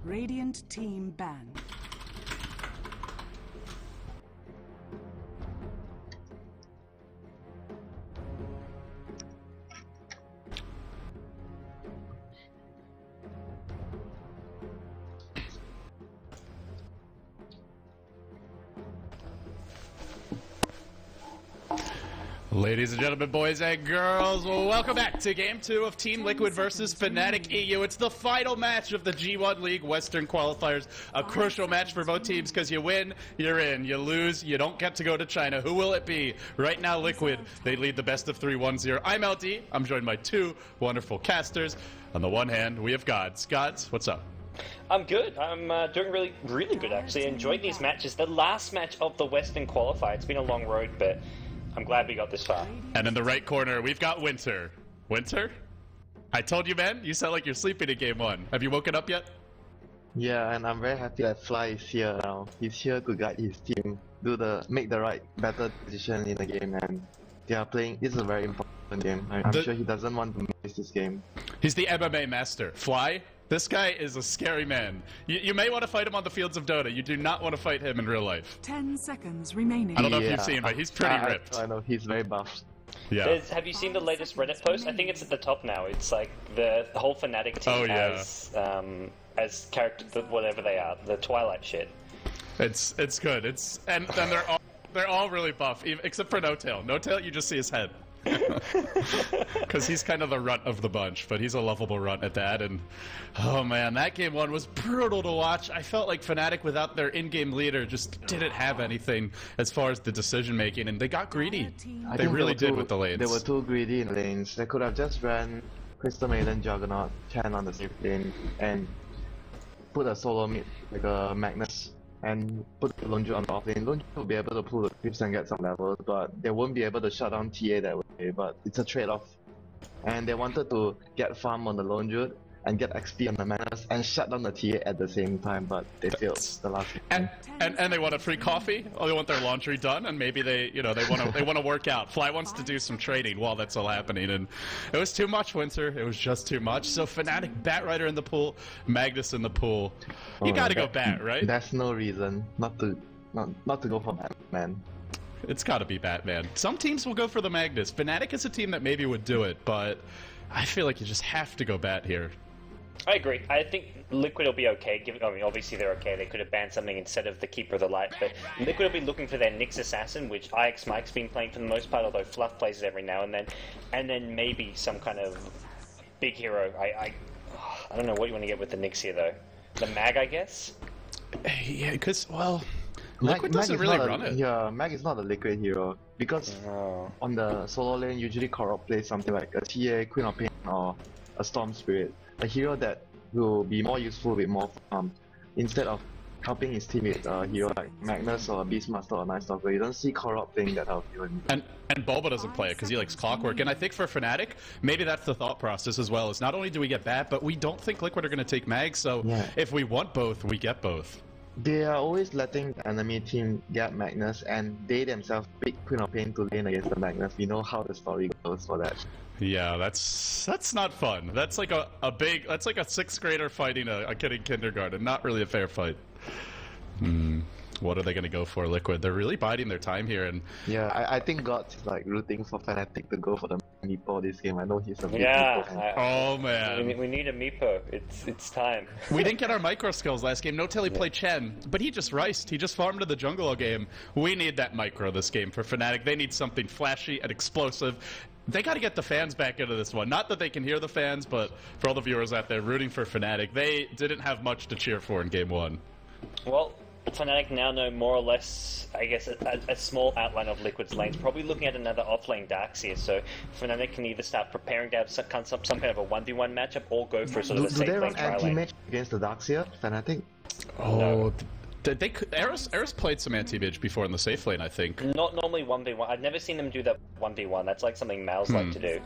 Radiant team banned. Ladies and gentlemen, boys and girls, welcome back to Game 2 of Team Liquid versus FNATIC.eu. It's the final match of the G-1 League Western Qualifiers. A crucial match for both teams because you win, you're in. You lose, you don't get to go to China. Who will it be? Right now, Liquid, they lead the best of 3, 1-0. I'm LD. I'm joined by two wonderful casters. On the one hand, we have Gods. Gods, what's up? I'm good. I'm doing really good, actually. I enjoyed these matches. The last match of the Western Qualifier. It's been a long road, but I'm glad we got this far. And in the right corner, we've got Winter. Winter? I told you, man. You sound like you're sleeping in Game 1. Have you woken up yet? Yeah, and I'm very happy that Fly is here now. He's here to guide his team, make the right, better decision in the game, and they are playing. This is a very important game. I'm sure he doesn't want to miss this game. He's the MMA master. Fly? This guy is a scary man. You may want to fight him on the fields of Dota. You do not want to fight him in real life. 10 seconds remaining. I don't know if you've seen, but he's pretty ripped. I know, he's very buff. Yeah. Have you seen the latest Reddit post? I think it's at the top now. It's like the whole FNATIC team as character, whatever they are, the Twilight shit. It's good. And they're all really buff, except for No Tail. No Tail, you just see his head. Because he's kind of the runt of the bunch, but he's a lovable runt at that. And oh man, that Game 1 was brutal to watch. I felt like FNATIC without their in-game leader just didn't have anything as far as the decision making, and they got greedy. They really did with the lanes. They were too greedy in lanes. They could have just ran Crystal Maiden, Juggernaut, Chen on the safe lane, and put a solo mid like a Magnus, and put Lonju on the off lane. Lonju will be able to pull the creeps and get some levels, but they won't be able to shut down TA that way, but it's a trade-off. And they wanted to get farm on the Lonju and get XP on the Magnus and shut down the TA at the same time, but they failed the last game. And they want a free coffee, or they want their laundry done, and maybe they want to work out. Fly wants to do some training while that's all happening, and it was too much, Winter. It was just too much. So FNATIC, Batrider in the pool, Magnus in the pool. You gotta go Bat, right? That's no reason not to go for Batman. It's gotta be Batman. Some teams will go for the Magnus. FNATIC is a team that maybe would do it, but I feel like you just have to go Bat here. I agree. I think Liquid will be okay. I mean, obviously they're okay. They could have banned something instead of the Keeper of the Light, but Liquid will be looking for their Nyx Assassin, which IX Mike's been playing for the most part, although Fluff plays it every now and then maybe some kind of big hero. I don't know what you want to get with the Nyx here, though. The Mag, I guess? Yeah, because, well, Liquid doesn't really run it. Yeah, Mag is not a Liquid hero, because on the solo lane, usually Korok plays something like a TA, Queen of Pain, or a Storm Spirit. A hero that will be more useful with more farm, instead of helping his team with a hero like Magnus or Beastmaster or Night Stalker. You don't see Korok playing that out even. And Bulba doesn't play it because he likes Clockwork. And I think for FNATIC, maybe that's the thought process as well. Is not only do we get that, but we don't think Liquid are going to take Mag. So if we want both, we get both. They are always letting the enemy team get Magnus, and they themselves pick Queen of Pain to lane against the Magnus. We know how the story goes for that. Yeah, that's not fun. That's like a 6th grader fighting a kid in kindergarten. Not really a fair fight. What are they going to go for, Liquid? They're really biding their time here, and yeah, I think God's like rooting for FNATIC to go for the Meepo this game. I know he's a big Meepo fan. Oh man, we need a Meepo. It's time. We didn't get our micro skills last game. No Telly played Chen, but he just riced. He just farmed to the jungle all game. We need that micro this game for FNATIC. They need something flashy and explosive. They got to get the fans back into this one. Not that they can hear the fans, but for all the viewers out there rooting for FNATIC, they didn't have much to cheer for in Game 1. Well, FNATIC now know more or less, I guess, a small outline of Liquid's lanes. Probably looking at another off-lane Darkseer, so FNATIC can either start preparing to have some kind of a 1v1 matchup or go for sort of a safe lane tri-lane. Do they run anti-match against the Darkseer, FNATIC? Oh, no. Eris played some anti-mage before in the safe lane, I think. Not normally 1v1. I've never seen them do that 1v1. That's like something Mals like to do.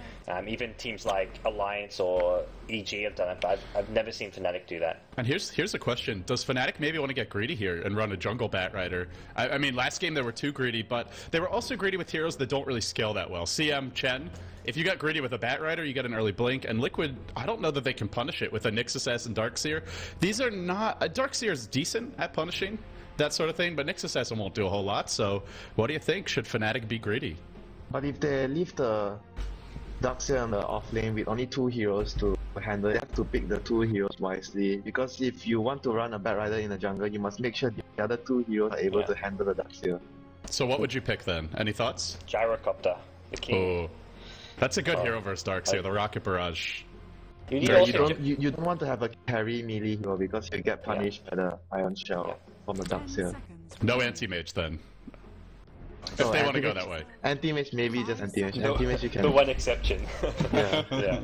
Even teams like Alliance or EG have done it, but I've never seen FNATIC do that. And here's a question. Does FNATIC maybe want to get greedy here and run a jungle Batrider? I mean, last game they were too greedy, but they were also greedy with heroes that don't really scale that well. CM, Chen, if you got greedy with a Batrider, you get an early blink, and Liquid, I don't know that they can punish it with a Nixus S and Darkseer. These are not... Darkseer is decent at punishing that sort of thing, but Nixus S won't do a whole lot, so what do you think? Should FNATIC be greedy? But if they leave the Darkseer on the off lane with only 2 heroes to handle, they have to pick the 2 heroes wisely. Because if you want to run a Batrider in the jungle, you must make sure the other 2 heroes are able to handle the Darkseer. So what would you pick then? Any thoughts? Gyrocopter, the king. Oh, that's a good hero versus Darkseer, the Rocket Barrage. You need You don't want to have a carry melee hero because you get punished by the Iron Shell from the Darkseer. No anti-mage then. If they want to go that way. Anti-mage, maybe just anti-mage. Anti-mage you can... The one exception. Yeah.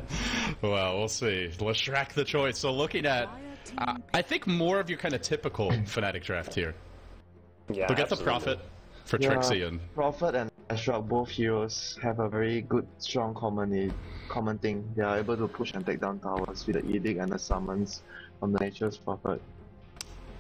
Well, we'll see. Leshrac the choice. So looking at, I think more of your kind of typical FNATIC draft here. Yeah, They'll get the Prophet for Trixie and... Prophet and Leshrac, both heroes have a very good, strong common thing. They are able to push and take down towers with the Edict and the summons from the Nature's Prophet.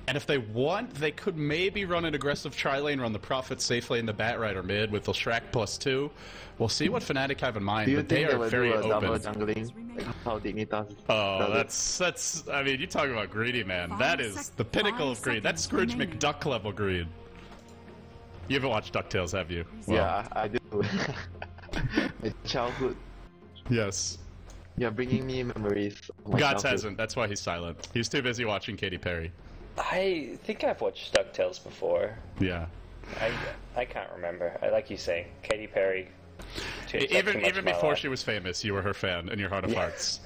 And if they want, they could maybe run an aggressive tri-lane, run the Prophet safely in the Batrider mid with Leshrac +2. We'll see what FNATIC have in mind, but they are very open. Double jungling, like how Dignitas Oh, that's. I mean, you talk about greedy, man. That is the pinnacle of greed. That's Scrooge McDuck level greed. You haven't watched DuckTales, have you? Well, yeah, I do. My childhood. Yes. You're bringing me memories of my Gods childhood. hasn't. That's why he's silent. He's too busy watching Katy Perry. I think I've watched DuckTales before. Yeah. I can't remember. Like you say, Katy Perry. Even before she was famous, you were her fan in your heart of hearts.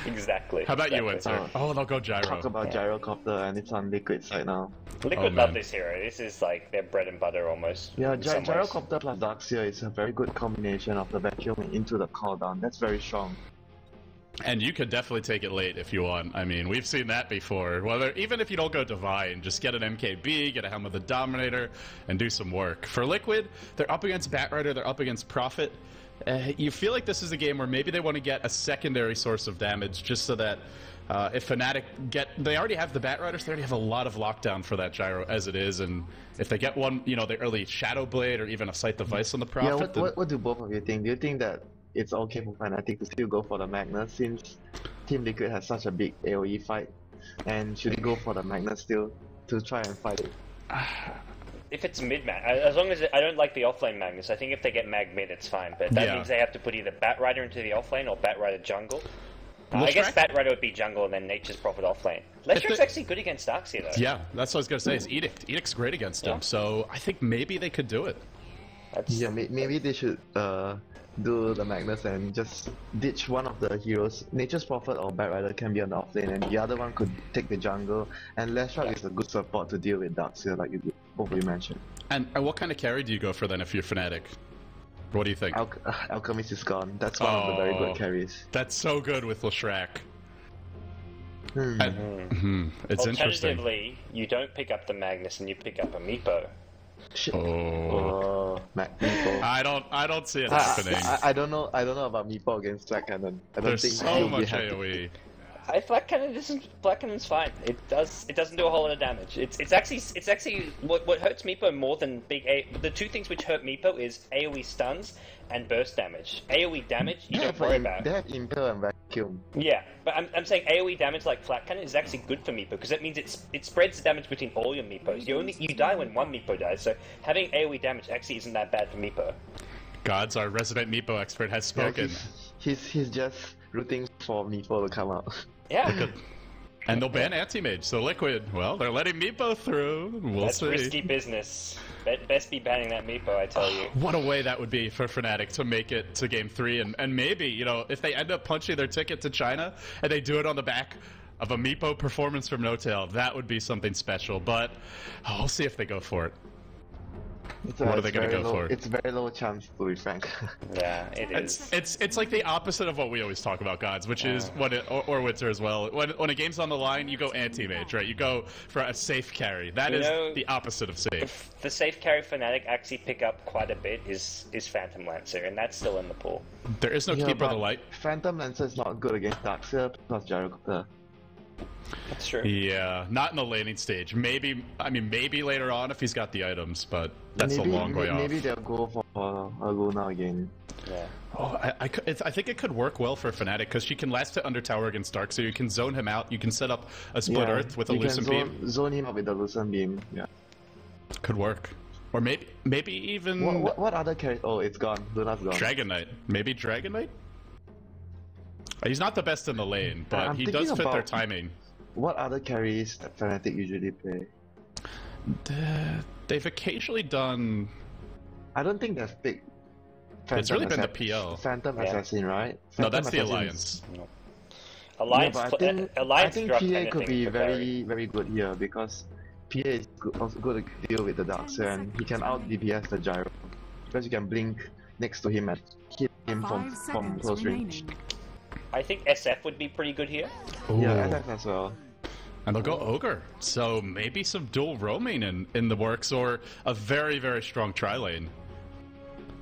Exactly. How about you, Winter? Oh, they'll go Gyro. Talk about Gyrocopter, and it's on Liquid side now. Liquid Oh, love man. this hero. This is like their bread and butter almost. Yeah, in some ways. Gyrocopter plus Darkseer is a very good combination of the vacuum into the cooldown. That's very strong. And you could definitely take it late if you want. I mean, we've seen that before. Even if you don't go Divine, just get an MKB, get a Helm of the Dominator, and do some work. For Liquid, they're up against Batrider, they're up against Prophet. You feel like this is a game where maybe they want to get a secondary source of damage, just so that if FNATIC they already have the Batriders, they already have a lot of lockdown for that Gyro as it is, and if they get one, the early Shadow Blade or even a Sight Device on the Prophet... Yeah, what do both of you think? Do you think that it's okay for FNATIC to still go for the Magnus since Team Liquid has such a big AoE fight? And should they go for the Magnus still to try and fight it? If it's mid-mag, as long as I don't like the offlane Magnus, I think if they get mag mid, it's fine. But that means they have to put either Batrider into the offlane or Batrider jungle. I guess Batrider would be jungle and then Nature's Prophet offlane. Lestric's actually good against Darkseer though. Yeah, that's what I was going to say, is Edict. Edict's great against him, so I think maybe they could do it. Yeah, maybe they should do the Magnus and just ditch one of the heroes. Nature's Prophet or Batrider can be on the offlane, and the other one could take the jungle. And Leshrac is a good support to deal with Darkseer, like both of you mentioned. And what kind of carry do you go for then if you're FNATIC? What do you think? Alchemist is gone. That's one of the very good carries. That's so good with Leshrac. It's interesting. Alternatively, you don't pick up the Magnus and you pick up a Meepo. Meepo. I don't see it happening. I don't know about Meepo against Black Cannon. I don't There's think so much AoE. Black Cannon's fine. It doesn't do a whole lot of damage. It's actually what hurts Meepo more than the two things which hurt Meepo is AoE stuns and burst damage. AoE damage you don't worry about. They have Impel and Vacuum. Yeah, but I'm saying AoE damage like Flat Cannon is actually good for Meepo because that means it spreads the damage between all your Meepos. You die when one Meepo dies, so having AoE damage actually isn't that bad for Meepo. Gods, our resident Meepo expert has spoken. Yeah, he's just rooting for Meepo to come out. Yeah. And they'll ban Anti-Mage, so Liquid, well, they're letting Meepo through. We'll see. Risky business. Best be banning that Meepo, I tell you. What a way that would be for FNATIC to make it to Game 3, and maybe, if they end up punching their ticket to China, and they do it on the back of a Meepo performance from No Tail, that would be something special, but we'll see if they go for it. What are they going to go for? It's very low chance, to be frank. Yeah, it is. It's like the opposite of what we always talk about, gods, which is or Witzer as well. When a game's on the line, you go anti-mage, right? You go for a safe carry. That is the opposite of safe. The safe carry Fnatic actually pick up quite a bit is Phantom Lancer, and that's still in the pool. There is no keeper of the light. Phantom Lancer is not good against Darkseer plus Gyrocopter. That's true. Yeah, not in the laning stage. Maybe later on if he's got the items, but that's a long way off. Maybe they'll go for a Luna again. Yeah. Oh, I think it could work well for Fnatic because she can last hit under tower against Dark, so you can zone him out. You can set up a split earth with a Lucent Beam. Zone him up with the Lucent Beam. Yeah. Could work. Or maybe even... What other character? Oh, it's gone. Luna's gone. Dragon Knight. Maybe Dragon Knight? He's not the best in the lane, but he does fit their timing. What other carries that Fnatic usually play? They've occasionally done... I don't think they've picked Phantom It's really been the PL. Phantom Assassin, right? No, that's the Alliance. No. Alliance, I think PA PA could be very good here because PA is also good to deal with the Darkseer and he can out DPS the Gyro because you can blink next to him and hit him from close range. I think SF would be pretty good here. Ooh. Yeah, SF as well. And they'll go Ogre, so maybe some dual roaming in the works, or a very, very strong tri-lane.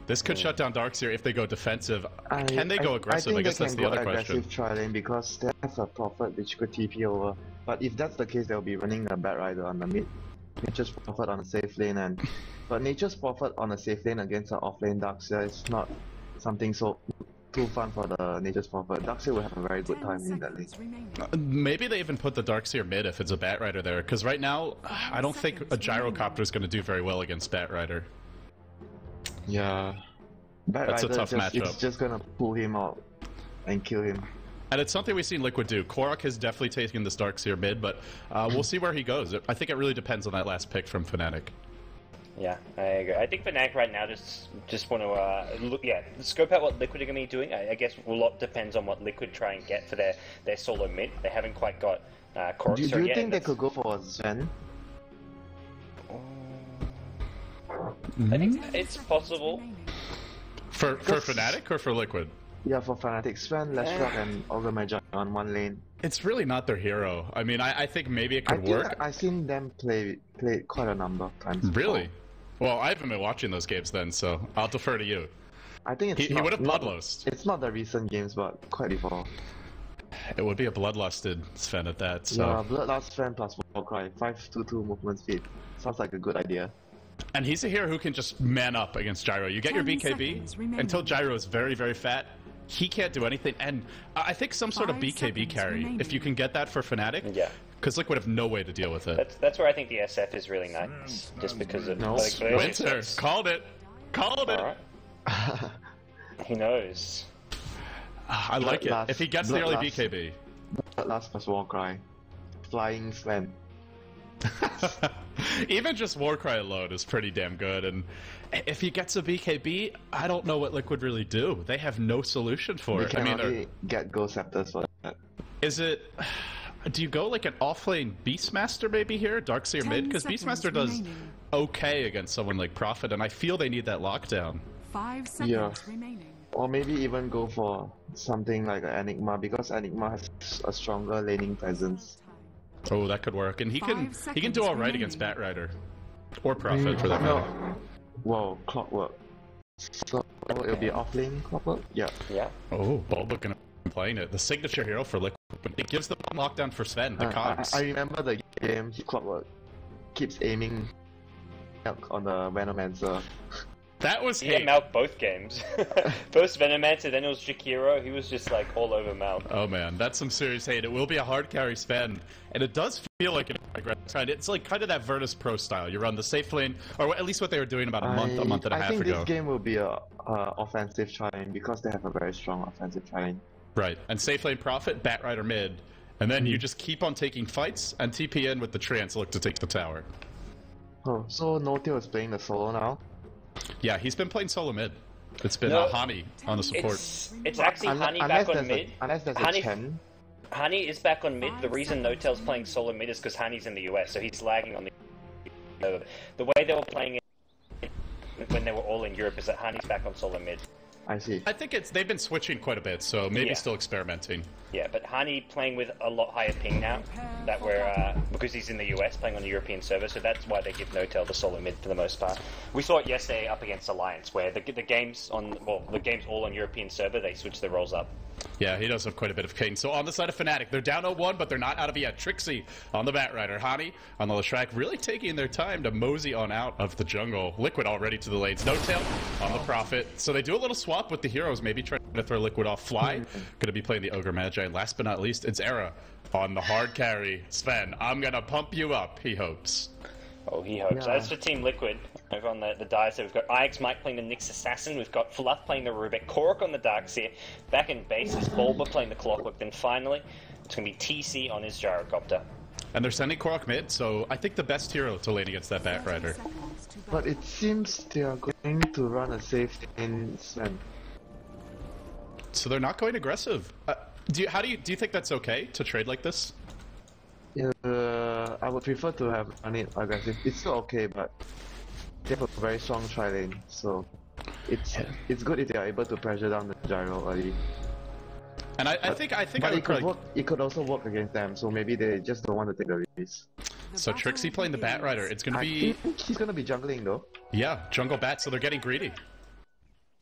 This could shut down Darkseer if they go defensive. Can they go aggressive? I guess that's the other question. Aggressive tri-lane because they have a Prophet which could TP over. But if that's the case, they'll be running a Bat Rider on the mid. Nature's Prophet on a safe lane, but Nature's Prophet on a safe lane against an off-lane Darkseer is not something too fun for the Nature's Prophet. Darkseer will have a very good time in that lane. Maybe they even put the Darkseer mid if it's a Bat Rider there, because right now, I don't think a Gyrocopter is going to do very well against Bat Rider. Yeah. That's a tough matchup. It's just going to pull him out and kill him. And it's something we've seen Liquid do. Korok has definitely taken this Darkseer mid, but we'll see where he goes. I think it really depends on that last pick from Fnatic. Yeah, I agree. I think Fnatic right now just want to scope out what Liquid are going to be doing. I guess a lot depends on what Liquid try and get for their solo mid. They haven't quite got Korok yet. Do you think they could go for Zen? I think it's possible. For Fnatic or for Liquid? Yeah, for Fnatic. Sven, Leshrac, and Ogre Magi on one lane. It's really not their hero. I mean, I think maybe it could work. I've seen them play quite a number of times. Really? Well, I haven't been watching those games then, so I'll defer to you. I think he would have bloodlust. It's not the recent games, but quite before. It would be a bloodlusted Sven at that. So. Yeah, bloodlust Sven plus Warcry, 5/2/2 movement speed. Sounds like a good idea. And he's a hero who can just man up against Gyro. You get your BKB until Gyro is very, very fat. He can't do anything, and I think some sort of BKB carry, if you can get that for Fnatic, yeah. Because Liquid have no way to deal with it. That's where I think the SF is really nice, just because of... Winter, called it! Called it! Right. He knows. I like it. If he gets the early BKB. Last plus Warcry. Flying Sven. Even just Warcry alone is pretty damn good, and if he gets a BKB, I don't know what Liquid really do. They have no solution for it. I mean, get Ghost Scepters for that. Is it... Do you go like an offlane Beastmaster maybe here? Darkseer mid? Because Beastmaster does okay against someone like Prophet, and I feel they need that lockdown. 5 seconds remaining. Or maybe even go for something like an Enigma, because Enigma has a stronger laning presence. Oh, that could work, and he can do all right against Bat Rider, or Prophet for that matter. Whoa, Clockwork. So it'll be offlane Clockwork. Yeah. Yeah. Oh, Bulba gonna be playing it. The signature hero for Liquid. It gives the lockdown for Sven. The cogs. I remember the game. Clockwork keeps aiming on the Venomancer. That was hate. Malk both games. First Venomancer, then it was Jakiro. He was just like all over Malk. Oh man, that's some serious hate. It will be a hard carry Sven, and it does feel like it's like kind of that Virtus Pro style. You run the safe lane, or at least what they were doing about a month and a half ago. I think this game will be a offensive tri-lane because they have a very strong offensive tri-lane. Right, and safe lane Prophet, Bat Rider mid, and then you just keep on taking fights and TP in with the Trance look to take the tower. Oh, so No-Tail is playing the solo now? Yeah, he's been playing solo mid. It's been Hani on the support. It's actually Hani back on mid. Unless there's a Chen. Hani is back on mid. The reason No-Tail's playing solo mid is because Hani's in the US, so he's lagging on the way they were playing it when they were all in Europe is that Hani's back on solo mid. I see. I think they've been switching quite a bit, so maybe still experimenting. Yeah, but Hani playing with a lot higher ping now, that we're because he's in the US playing on a European server, so that's why they give Notel the solo mid for the most part. We saw it yesterday up against Alliance, where the games all on European server, they switch their roles up. Yeah, he does have quite a bit of king. So on the side of FNATIC, they're down 0-1, but they're not out of it yet. Trixie on the Batrider. Hani on the Leshrac, really taking their time to mosey on out of the jungle. Liquid already to the lanes. No-tail on the Prophet. So they do a little swap with the heroes, maybe trying to throw Liquid off Fly. Going to be playing the Ogre Magi. Last but not least, it's Era on the hard carry. Sven, I'm going to pump you up, he hopes. Oh, he hopes. Yeah. As for Team Liquid, over on the dice, we've got IX Mike playing the Nyx Assassin, we've got Fluff playing the Rubik, Korok on the Darkseer, back in base is Bulba playing the Clockwork, then finally, it's going to be TC on his Gyrocopter. And they're sending Korok mid, so I think the best hero to lane against that Batrider. But it seems they are going to run a safe in Sven. So they're not going aggressive. Do you think that's okay to trade like this? I would prefer to have run it aggressive. It's still okay, but they have a very strong tri lane, so it's good if they are able to pressure down the gyro early. And I think I But would it could also work against them, so maybe they just don't want to take the risk. So Trixie playing the Batrider. It's going to be... I think he's going to be jungling though. Yeah, jungle bat, so they're getting greedy.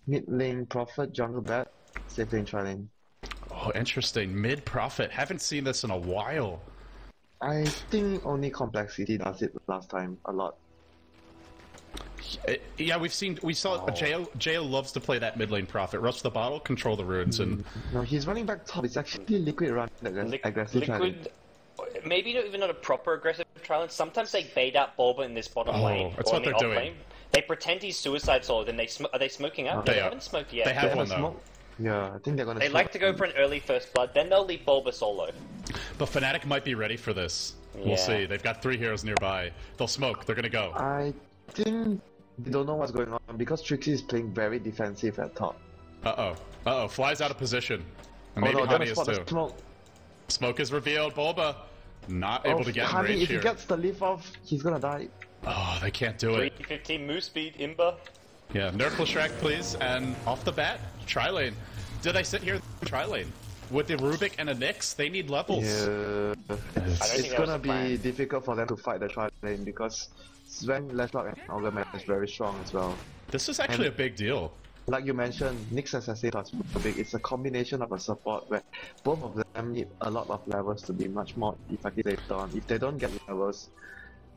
Mid lane Prophet, jungle bat, safe lane tri lane. Oh, interesting. Mid Prophet. Haven't seen this in a while. I think only Complexity does it last time a lot. Yeah, we saw Jo loves to play that mid lane Prophet. Rush the bottle, control the runes, and... No, he's running back top. It's actually Liquid run aggressive tri lane. Liquid, maybe even not a proper aggressive trial. Sometimes they bait out Bulba in this bottom lane. That's or what in the they're off doing. lane. They pretend he's suicide solo, then are they smoking out? They They are. haven't smoked yet. They have one, though. Smoke? Yeah, I think they're gonna They like to go for an early first blood, then they'll leave Bulba solo. But FNATIC might be ready for this. Yeah. We'll see. They've got 3 heroes nearby. They'll smoke. They're going to go. I think they don't know what's going on because Trixie is playing very defensive at top. Uh-oh. Uh-oh. Fly's out of position. And maybe they're Hani gonna is spot the too. smoke. Smoke is revealed. Bulba not able to get in Hani, range if here. he gets the leaf off, he's gonna die. Oh, they can't do it. 315 move speed, Imba. Yeah, nerf Leshrac, please. And off the bat, tri-lane. Did I sit here tri-lane? With the Rubik and a Nyx, they need levels. Yeah, it's think that gonna was the be plan. difficult for them to fight the tri lane because Sven, Leshrac, and Ogre is very strong as well. This is actually a big deal. Like you mentioned, Nyx Assassin plus Rubik, it's a combination of a support where both of them need a lot of levels to be much more effective later on. If they don't get levels,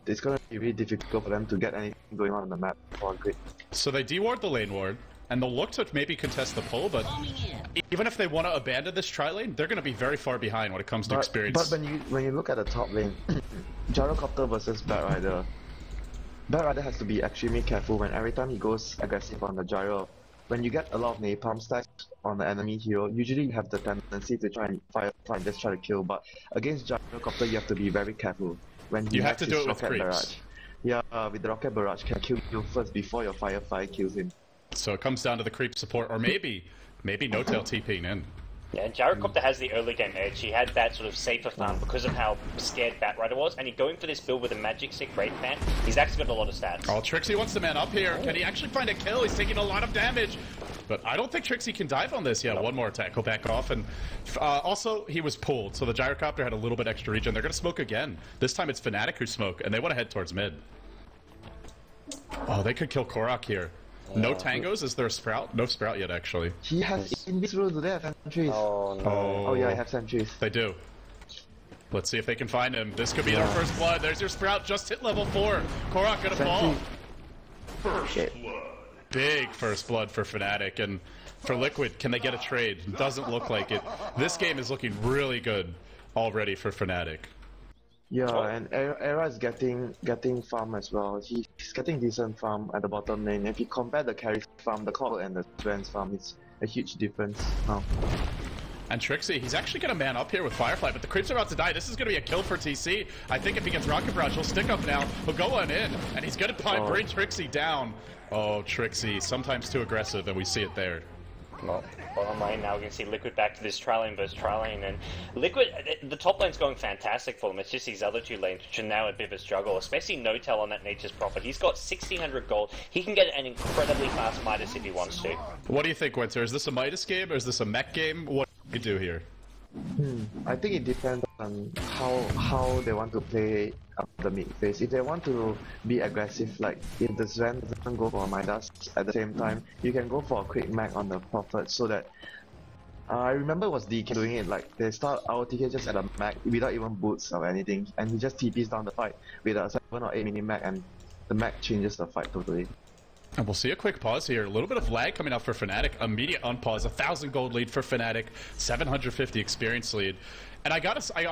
it's gonna be really difficult for them to get anything going on the map for a grid. So they deward the lane ward, and they'll look to maybe contest the pull, but even if they want to abandon this tri-lane, they're going to be very far behind when it comes to experience. But when you look at the top lane, Gyrocopter versus Batrider, Batrider has to be extremely careful when every time he goes aggressive on the gyro. When you get a lot of napalm stacks on the enemy hero, usually you have the tendency to try and fire and just try to kill, but against Gyrocopter you have to be very careful. When You have to his do it with rocket creeps. barrage. Yeah, with the rocket barrage can kill you first before your Firefly kills him. So it comes down to the creep support, or maybe No-Tail TPing in. Yeah, and Gyrocopter has the early game edge. He had that sort of safer farm because of how scared Batrider was, and he going for this build with a Magic Stick Wraith Fan, he's actually got a lot of stats. Oh, Trixie wants the man up here. Can he actually find a kill? He's taking a lot of damage. But I don't think Trixie can dive on this. Yeah, one more attack. Go back off. And also, he was pulled, so the Gyrocopter had a little bit extra regen. They're going to smoke again. This time it's FNATIC who smoke, and they want to head towards mid. Oh, they could kill Korok here. No tangos? Is there a sprout? No sprout yet, actually. He has invisible. Do they have sentries? Oh no. Oh yeah, I have sentries. They do. Let's see if they can find him. This could be their first blood. There's your sprout. Just hit level 4. Korok gonna fall. Shit. Big first blood for FNATIC. And for Liquid, can they get a trade? Doesn't look like it. This game is looking really good already for FNATIC. Yeah, and Era is getting farm as well. He's getting decent farm at the bottom lane. If you compare the carry farm, the Clockwork and the Sven's farm, it's a huge difference now. And Trixie, he's actually going to man up here with Firefly, but the creeps are about to die. This is going to be a kill for TC. I think if he gets Rocket Barrage, he'll stick up now. He'll go on in, and he's going to bring Trixie down. Oh, Trixie, sometimes too aggressive, and we see it there. Well, bottom lane now, we can see Liquid back to this tri-lane versus tri-lane, and Liquid, the top lane's going fantastic for them. It's just these other two lanes which are now a bit of a struggle, especially No-Tail on that Nature's Prophet. He's got 1600 gold. He can get an incredibly fast Midas if he wants to. What do you think, Winter? Is this a Midas game or is this a mech game? What do you do here? I think it depends on how they want to play up the mid phase. If they want to be aggressive, like if the Sven doesn't go for Midas at the same time, you can go for a quick mag on the Prophet so that I remember it was DK doing it, like they start our TK just at a mag without even boots or anything, and he just TPs down the fight with a 7 or 8 minute mag, and the mag changes the fight totally. And we'll see a quick pause here. A little bit of lag coming up for FNATIC. Immediate unpause. 1,000 gold lead for FNATIC. 750 experience lead. And I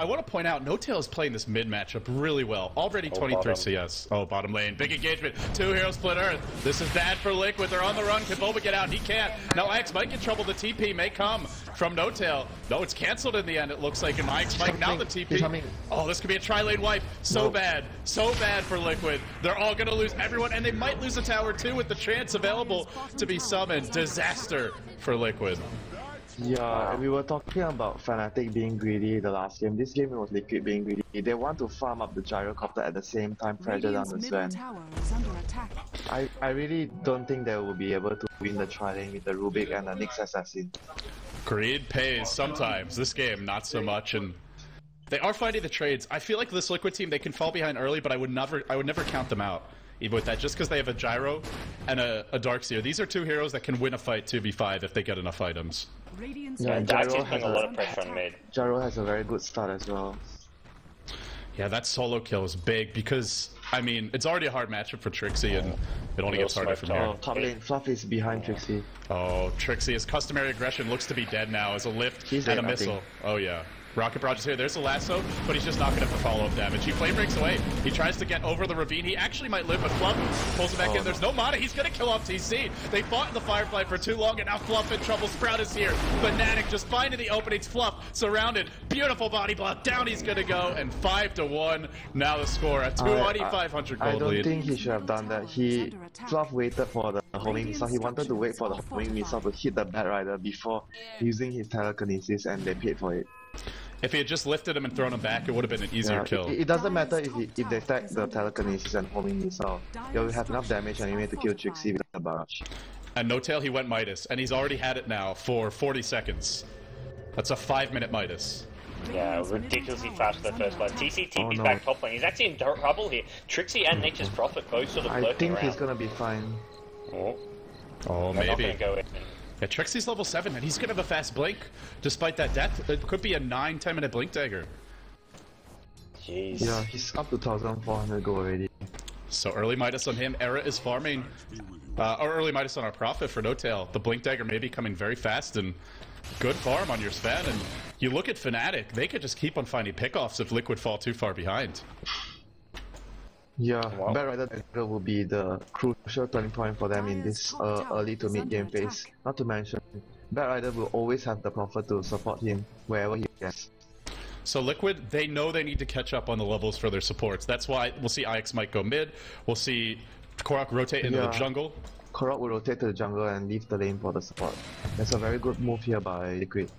want to point out, No-Tail is playing this mid matchup really well. Already 23 CS. Oh, bottom lane. Big engagement. 2 heroes split earth. This is bad for Liquid. They're on the run. Can Boba get out? He can't. Now Ix might get trouble. The TP may come from No-Tail. No, it's cancelled in the end, it looks like. And Ix might now the TP. Oh, this could be a tri-lane wipe. So bad. So bad for Liquid. They're all going to lose everyone. And they might lose a tower too with the chance available to be summoned. Disaster for Liquid. Yeah, we were talking about FNATIC being greedy the last game. This game it was Liquid being greedy. They want to farm up the gyrocopter at the same time, pressure down the Sven. I really don't think they will be able to win the tri-lane with the Rubik and the Nyx Assassin. Greed pays sometimes. This game, not so much. And they are fighting the trades. I feel like this Liquid team, they can fall behind early, but I would never count them out. Even with that, just because they have a Gyro and a Darkseer. These are 2 heroes that can win a fight 2v5 if they get enough items. Yeah, Darkseer's putting a lot of pressure on mid. Gyro has a very good start as well. Yeah, that solo kill is big because, I mean, it's already a hard matchup for Trixie and it only gets harder from here. Oh, top lane, Fluff is behind Trixie. Oh, Trixie, his customary aggression looks to be dead now as a lift and a missile. Oh yeah. Rocket Barrage is here. There's the lasso, but he's just not going to follow-up damage. He flame breaks away. He tries to get over the ravine. He actually might live, but Fluff pulls him back in. There's no mana. He's going to kill off TC. They fought in the Firefly for too long, and now Fluff in trouble. Sprout is here. FNATIC just finding the openings. Fluff surrounded. Beautiful body block. Down he's going to go, and 5-1. Now the score. A 2,500 gold lead. I don't think he should have done that. Fluff waited for the homing missile. He wanted to wait for the homing missile to hit the Bat Rider before using his telekinesis, and they paid for it. If he had just lifted him and thrown him back, it would have been an easier kill. It doesn't matter if they stack the telekinesis and homing missile. They'll have enough damage anyway to kill Trixie with the barrage. And No-Tail, he went Midas, and he's already had it now for 40 seconds. That's a 5-minute Midas. Yeah, ridiculously fast for the first blood. TC TP's back top lane. He's actually in trouble here. Trixie and Nature's Prophet both sort of lurking around. I think he's gonna be fine. Oh, maybe. Not gonna go in. Yeah, Trixie's level 7, and he's gonna have a fast blink. Despite that death, it could be a 9-10 minute blink dagger. Jeez. Yeah, he's up to 1,400 gold already. So early Midas on him. Era is farming, or early Midas on our Prophet for No-Tail. The blink dagger may be coming very fast, and good farm on your Sven. And you look at FNATIC, they could just keep on finding pickoffs if Liquid fall too far behind. Yeah, Bat Rider dagger will be the crucial turning point for them in this early to mid game phase. Not to mention, Bat Rider will always have the Prophet to support him wherever he gets. So Liquid, they know they need to catch up on the levels for their supports. That's why we'll see Ix might go mid. We'll see Korok rotate into the jungle. Korok will rotate to the jungle and leave the lane for the support. That's a very good move here by Liquid.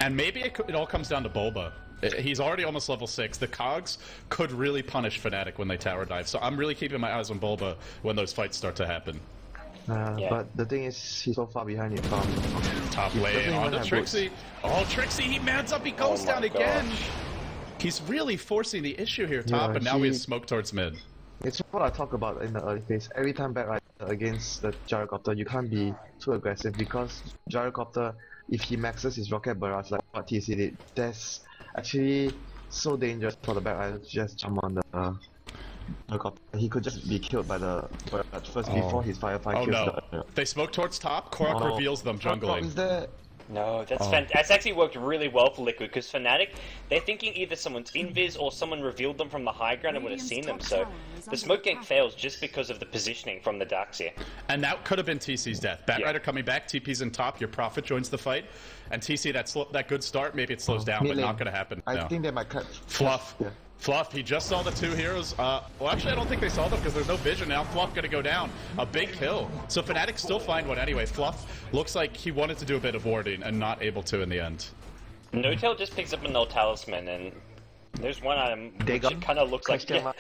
And maybe it all comes down to Boba. He's already almost level 6. The cogs could really punish FNATIC when they tower dive. So I'm really keeping my eyes on Boba when those fights start to happen. But the thing is, he's so far behind your farm. Top lane onto Trixie. Oh, Trixie, he mans up, he goes down again. He's really forcing the issue here, top, and now we have smoke towards mid. It's what I talk about in the early phase. Every time Bat Rider against the gyrocopter, you can't be too aggressive because gyrocopter, if he maxes his rocket barrage like what TC did, that's actually so dangerous for the Bat Rider to just jump on the gyrocopter. He could just be killed by the barrage first before his Firefly kills the... They smoke towards top, Korok reveals them jungling. Is there... No, that's actually worked really well for Liquid, because FNATIC, they're thinking either someone's invis or someone revealed them from the high ground and would have seen them, so the smoke gank fails just because of the positioning from the Darkseer. And that could have been TC's death. Bat Rider coming back, TP's in top, your Prophet joins the fight, and TC, that good start, maybe it slows down, but not going to happen. I think they might cut... Fluff. Fluff, he just saw the two heroes. Well, actually, I don't think they saw them because there's no vision now. Fluff gonna go down. A big kill. So FNATIC still find one anyway. Fluff looks like he wanted to do a bit of warding and not able to in the end. No-Tail just picks up a null talisman, and there's one item which it kind of looks like... Yeah.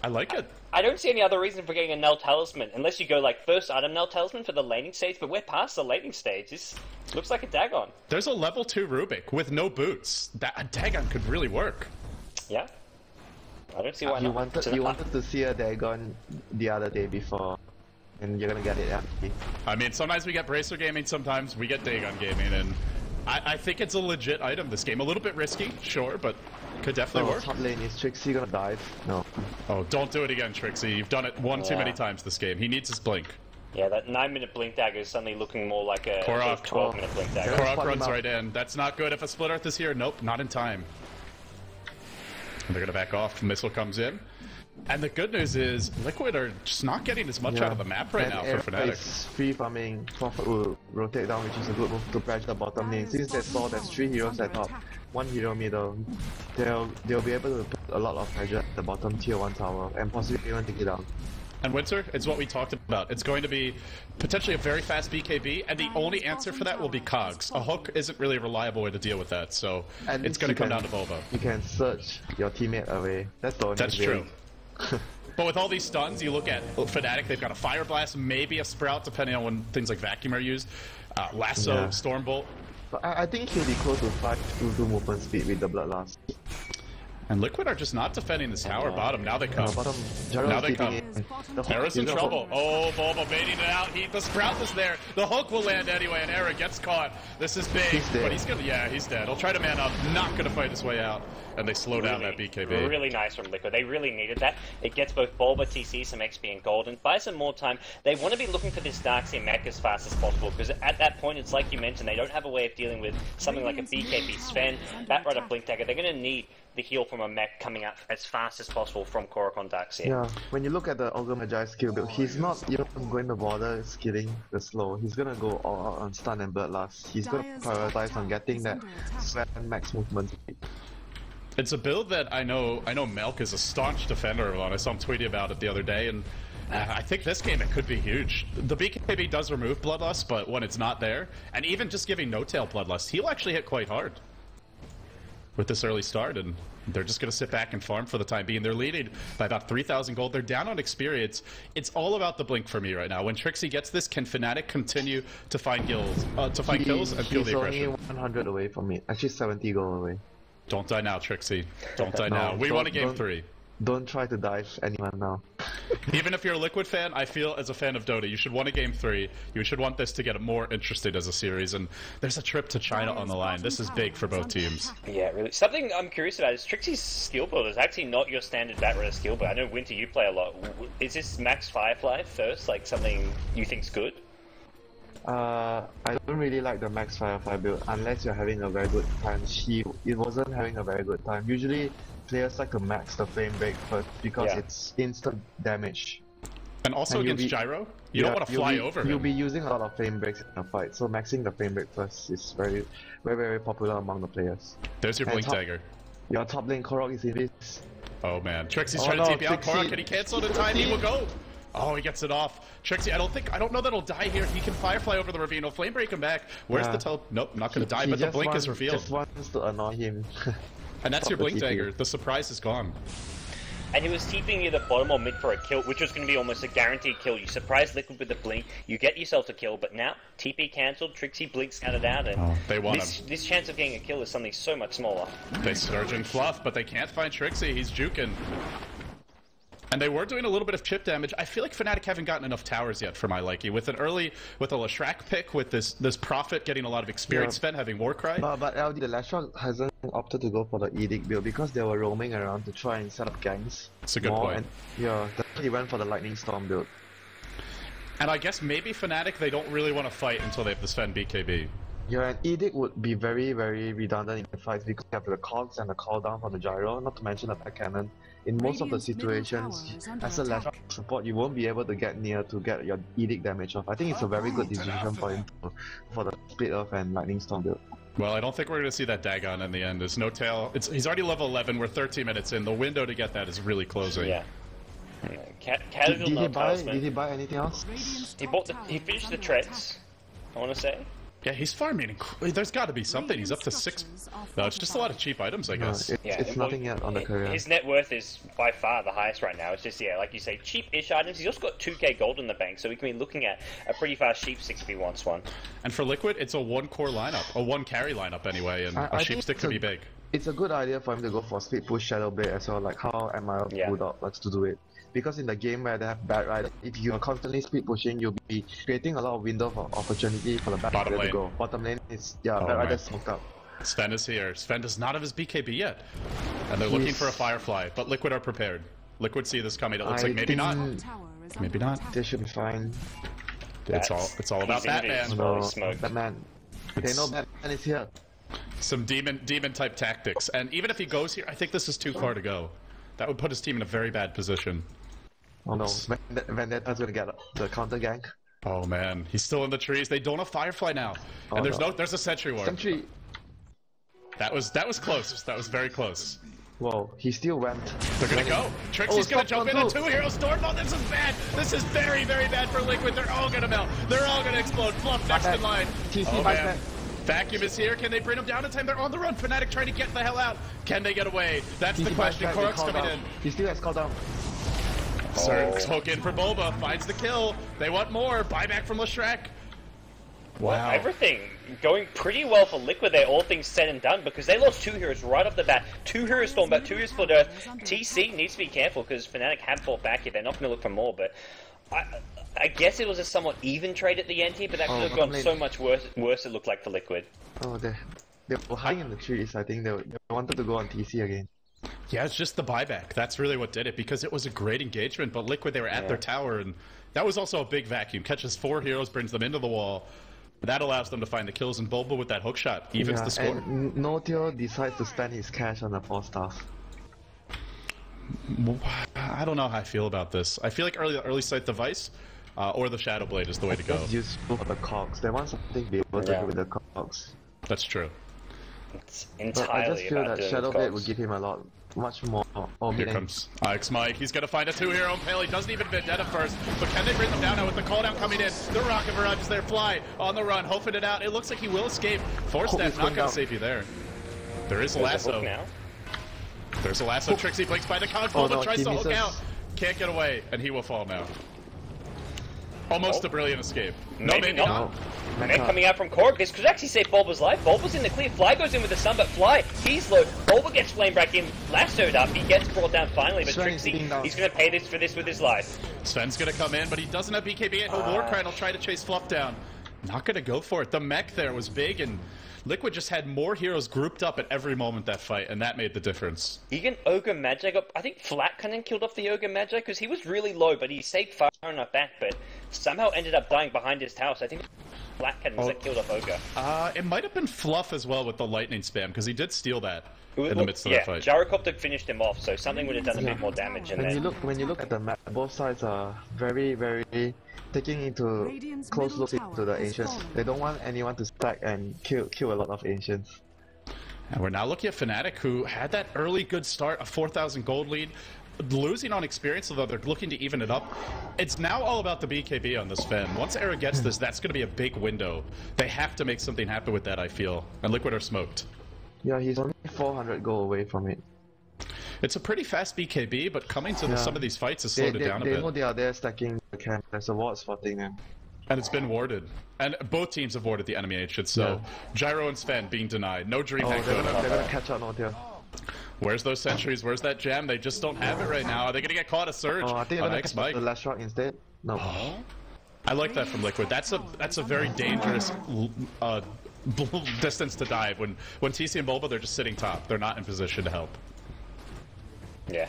I like it. I don't see any other reason for getting a null talisman, unless you go like first item null talisman for the laning stage, but we're past the laning stage. This looks like a Dagon. There's a level 2 Rubik with no boots. A Dagon could really work. Yeah. I don't see why you not. You wanted to see a Dagon the other day before, and you're gonna get it after. I mean, sometimes we get Bracer Gaming, sometimes we get Dagon Gaming, and I think it's a legit item this game. A little bit risky, sure, but could definitely work. Top lane, is Trixie gonna dive? No. Oh, don't do it again, Trixie. You've done it too many times this game. He needs his blink. Yeah, that 9-minute blink dagger is suddenly looking more like a 12-minute blink dagger. Korok runs right in. That's not good. If a Split Earth is here, nope, not in time. And they're gonna back off. Missile comes in. And the good news is, Liquid are just not getting as much out of the map right now for FNATIC. It's free farming. Prophet will rotate down, which is a good move to pressure the bottom lane. Since they saw there's 3 heroes at top, 1 hero middle, they'll be able to put a lot of pressure at the bottom tier 1 tower and possibly even take it down. And Winter, it's what we talked about. It's going to be potentially a very fast BKB, and the only answer for that will be Cogs. A hook isn't really a reliable way to deal with that, so it's going to come down to Volvo. You can search your teammate away. That's the only way. That's true. But with all these stuns, you look at FNATIC, they've got a Fire Blast, maybe a Sprout, depending on when things like Vacuum are used. Lasso, Stormbolt. But I think he'll be close to 5 to movement speed with the Bloodlust. And Liquid are just not defending this tower bottom. Now they come. Now they come. Era's in trouble. Oh, Volvo baiting it out. The Sprout is there. The hook will land anyway, and Era gets caught. This is big, but he's gonna. Yeah, he's dead. He'll try to man up. Not gonna fight his way out. And they slow down that BKB. Really nice from Liquid. They really needed that. It gets both Bulba, TC, some XP, and gold, and buys some more time. They want to be looking for this Darkseer mech as fast as possible, because at that point, it's like you mentioned, they don't have a way of dealing with something like a BKB Sven, Batrider, Blink Dagger. They're going to need the heal from a mech coming out as fast as possible from Korok on Darkseer. Yeah, when you look at the Ogre Magi skill build, he's not even going to bother skilling the slow. He's going to go all out on stun and Bloodlust. He's going to prioritize on getting that Sven max movement speed. It's a build that I know Melk is a staunch defender of. I saw him tweeting about it the other day, and I think this game it could be huge. The BKB does remove Bloodlust, but when it's not there, and even just giving No-Tail Bloodlust, he'll actually hit quite hard with this early start, and they're just going to sit back and farm for the time being. They're leading by about 3,000 gold. They're down on experience. It's all about the blink for me right now. When Trixie gets this, can FNATIC continue to find kills and feel the aggression? He's only 100 away from me. Actually, 70 gold away. Don't die now, Trixie. Don't die now. We want a game 3. Don't try to dive anyone now. Even if you're a Liquid fan, I feel as a fan of Dota, you should want a game 3. You should want this to get more interested as a series, and there's a trip to China on the line. This is big for both teams. Yeah, really. Something I'm curious about is Trixie's skill build is actually not your standard Batrider skill build. I know, Winter, you play a lot. Is this Max Firefly first, like something you think's good? I don't really like the Max Firefly build unless you're having a very good time. It wasn't having a very good time. Usually players like to max the frame break first because it's instant damage. And also against Gyro, you don't want to fly over him. You'll be using a lot of frame breaks in a fight, so maxing the frame break first is very, very, very popular among the players. There's your Blink Dagger. Your top lane Korok is in this. Oh man, Trixie's trying to TP out. Korok, can he cancel the time? He will go. Oh, he gets it off. Trixie, I don't know that he'll die here. He can Firefly over the ravine. He'll Flame Break him back. Where's the tele? Nope, not gonna die, but the Blink is revealed. Just wants to annoy him. And that's your Blink Dagger. The surprise is gone. And he was TPing either bottom or mid for a kill, which was going to be almost a guaranteed kill. You surprise Liquid with the blink, you get yourself a kill, but now TP cancelled, Trixie Blink scattered out, and they want this chance of getting a kill is something so much smaller. They surge and fluff, but they can't find Trixie. He's juking. And they were doing a little bit of chip damage. I feel like FNATIC haven't gotten enough towers yet for my liking. With a Leshrac pick, with this Prophet getting a lot of experience spent, having Warcry. But LD, the Leshrac hasn't opted to go for the Edict build because they were roaming around to try and set up ganks. That's a good point. And, yeah, he went for the Lightning Storm build. And I guess maybe FNATIC, they don't really want to fight until they have the Sven BKB. Yeah, an Edict would be very, very redundant in the fights because you have the cogs and the call down from the gyro, not to mention the back cannon. In most of the situations, as a Leshrac support, you won't be able to get near to get your Edict damage off. I think it's a very good decision for him for the Split Earth and Lightning Storm build. Well, I don't think we're going to see that Dagon in the end. There's no tail. He's already level 11. We're 13 minutes in. The window to get that is really closing. Yeah. Did he buy anything else? He finished the treads, I want to say. Yeah, he's farming. There's got to be something. He's up to 6. No, it's just a lot of cheap items, I guess. It's nothing yet on the career. His net worth is by far the highest right now. It's just, yeah, like you say, cheap-ish items. He's also got 2k gold in the bank, so we can be looking at a pretty fast sheep 6v1 Swan. And for Liquid, it's a 1-core lineup. A 1-carry lineup, anyway, and a sheep stick could be big. It's a good idea for him to go for speed push Shadow Blade as well, like how MIL Bulldog likes to do it. Because in the game where they have bad rider, if you are constantly speed pushing, you'll be creating a lot of window for opportunity for the bad rider to go. Bottom lane is, bad rider smoked up. Sven is here. Sven does not have his BKB yet. And they're looking for a Firefly, but Liquid are prepared. Liquid see this coming. It looks like maybe not. Maybe not. They should be fine. It's all about Batman. Batman. They know Batman is here. Some demon type tactics. And even if he goes here, I think this is too far to go. That would put his team in a very bad position. Oh no, Vendetta's gonna get the counter gank. Oh man, he's still in the trees. They don't have Firefly now. And there's a Sentry Ward. Sentry. That was close. That was very close. Whoa, he still went. They're gonna go. Trixie's gonna jump in, and 2 heroes Stormbolt. This is bad. This is very, very bad for Liquid. They're all gonna melt. They're all gonna explode. Fluff next in line. Oh man. Vacuum is here. Can they bring him down in time? They're on the run. FNATIC trying to get the hell out. Can they get away? That's the question. Korok's coming in. He still has called down. Smoke in for Boba. Finds the kill. They want more. Buyback from Leshrac. Wow. Everything going pretty well for Liquid there, all things said and done, because they lost 2 heroes right off the bat. 2 heroes Stormbolt, 2 heroes Split Earth. TC needs to be careful, because FNATIC have fought back here. They're not going to look for more, but I guess it was a somewhat even trade at the end here, but that could have gone so much worse it looked like for Liquid. Oh, they were hiding in the trees. I think they wanted to go on TC again. Yeah, it's just the buyback. That's really what did it, because it was a great engagement, but Liquid, they were at their tower, and that was also a big vacuum. Catches 4 heroes, brings them into the wall. That allows them to find the kills, and Bulba with that hook shot evens the score. And Notio decides to spend his cash on the 4 stars. I don't know how I feel about this. I feel like early sight device or the Shadow Blade is the way to go. It's useful for the cogs. They want something to be able to do with the cogs. That's true. It's entirely I just feel about that Shadow Blade would give him much more. Here comes Ix Mike. He's gonna find a 2-hero impale. He doesn't even Vendetta first, but can they bring them down now with the cooldown coming in? The Rocket Barrage is there. Fly on the run, hoofing it out. It looks like he will escape. Force Step not gonna save you there. There is a lasso. There's a lasso. Trixie blinks by the cog. Bulba tries to hook out. Can't get away, and he will fall now. Almost a brilliant escape. No, maybe not. Man coming out from Korok. This could actually save Bulba's life. Bulba's in the clear. Fly goes in with the sun, but Fly, he's low. Bulba gets flame back in, lassoed up. He gets brought down finally, but Trixie, he's going to pay for this with his life. Sven's going to come in, but he doesn't have BKB, and Warcry will try to chase Fluff down. Not going to go for it. The mech there was big, and Liquid just had more heroes grouped up at every moment that fight, and that made the difference. Even Ogre Magi got, I think Flat Cannon killed off the Ogre Magi, because he was really low, but he stayed far enough back, but somehow ended up dying behind his tower, so I think Flat Cannon that killed off Ogre. It might have been Fluff as well with the lightning spam, because he did steal that in the midst of that fight. Gyrocopter finished him off, so something would have done a bit more damage. And when you look at the map, both sides are very taking into close look into the ancients. They don't want anyone to stack and kill a lot of ancients. And we're now looking at FNATIC, who had that early good start, a 4,000 gold lead, losing on experience, although they're looking to even it up. It's now all about the BKB on this Fen. Once Era gets this, that's going to be a big window. They have to make something happen with that, I feel. And Liquid are smoked. Yeah, he's only 400 gold away from it. It's a pretty fast BKB, but coming to some of these fights has slowed it down a bit. They know they are there stacking the camp. There's a ward spotting them. And it's been warded. And both teams have warded the enemy ancient, so Gyro and Sven being denied. No Dreamhack they're gonna catch up out here. Where's those sentries? Where's that gem? They just don't have it right now. Are they gonna get caught a surge? I think they're gonna catch the last shot instead. No. I like that from Liquid. That's a very dangerous distance to dive. When TC and Bulba, they're just sitting top. They're not in position to help. Yeah,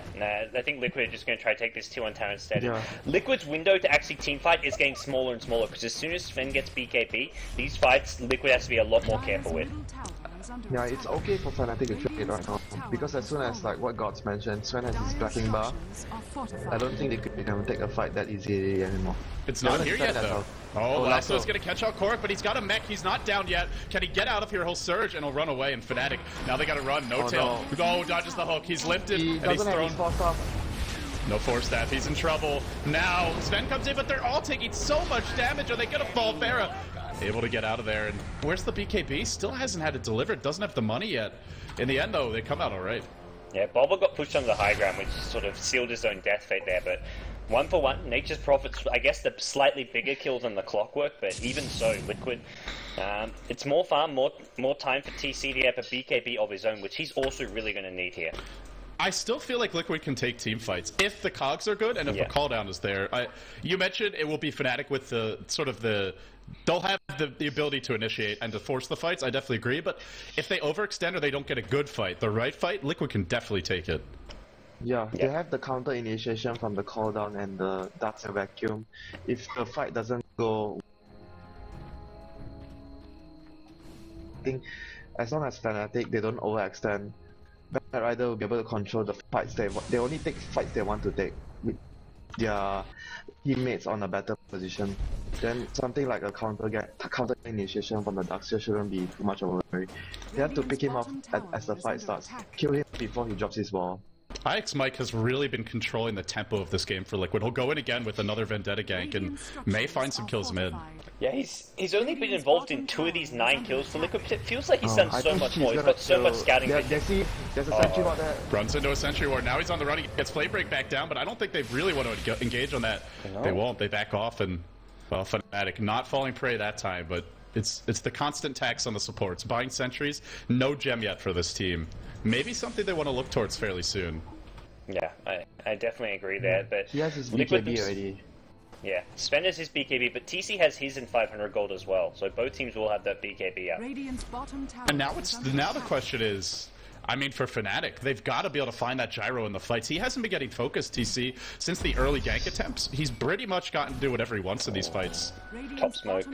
I think Liquid are just going to try to take this 2-1 tower instead. Yeah. Liquid's window to actually teamfight is getting smaller and smaller, because as soon as Sven gets BKB, these fights Liquid has to be a lot more careful with. Yeah, it's okay for Fnatic to trade right now, because as soon as, like what Gods mentioned, Sven has his blacking bar, I don't think they can take a fight that easily anymore. It's not here yet, though. Oh, Lasso's gonna catch out Korok, but he's got a mech. He's not down yet. Can he get out of here? He'll surge and he'll run away. And Fnatic, now they gotta run. No tail. Oh, dodges the hook. He's lifted and he's thrown. No force staff. He's in trouble. Now Sven comes in, but they're all taking so much damage. Are they gonna fall? Pharah able to get out of there. And where's the BKB? Still hasn't had it delivered. Doesn't have the money yet. In the end, though, they come out all right. Yeah, Bulba got pushed on the high ground, which sort of sealed his own death fate there, but 1 for 1, Nature's Prophets, I guess the slightly bigger kill than the Clockwork, but even so, Liquid, it's more farm, more time for TC to have a BKB of his own, which he's also really going to need here. I still feel like Liquid can take team fights if the cogs are good and if the call down is there. You mentioned it will be Fnatic with the sort of they'll have the ability to initiate and to force the fights. I definitely agree, but if they overextend or they don't get a good fight, the right fight, Liquid can definitely take it. Yeah, they have the counter initiation from the cooldown and the Darks and Vacuum. If the fight doesn't go, I think as long as Fnatic they don't overextend, Bad Rider will be able to control the fights they only take fights they want to take with their teammates on a better position. Then something like a counter initiation from the Darkseer shouldn't be too much of a worry. They have to pick him off as the fight starts, kill him before he drops his wall. Mike has really been controlling the tempo of this game for Liquid. He'll go in again with another Vendetta gank and may find some kills mid. Yeah, he's only been involved in 2 of these 9 kills for Liquid. It feels like he's done so much more. He's got so much scouting. There's a sentry ward there. Runs into a sentry ward. Now he's on the run. He gets Flame Break back down, but I don't think they really want to engage on that. They won't. They back off and, well, Fnatic not falling prey that time, but it's the constant tax on the supports. Buying sentries, no gem yet for this team. Maybe something they want to look towards fairly soon. Yeah, I definitely agree there, but he has his BKB already. Yeah, Sven has his BKB, but TC has his in 500 gold as well, so both teams will have that BKB up. And now the question is, I mean, for Fnatic, they've got to be able to find that gyro in the fights. He hasn't been getting focused, TC, since the early gank attempts. He's pretty much gotten to do whatever he wants in these fights. Top smoke.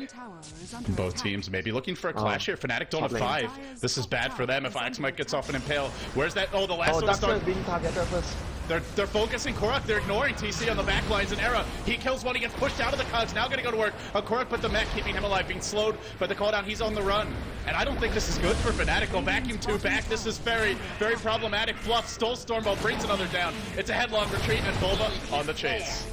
Both teams may be looking for a clash here. Fnatic don't have 5. This is bad for them if Mike gets off an impale. Where's that? Oh, the last one started. Being targeted first. They're focusing Korok. They're ignoring TC on the back lines and Era. He kills one. He gets pushed out of the cogs. Now going to go to work. Korok put the mech, keeping him alive, being slowed by the cooldown. He's on the run. And I don't think this is good for Fnatic. They'll vacuum 2 back. This is very, very problematic. Fluff stole Stormbolt, brings another down. It's a headlong retreat, and Bulba on the chase.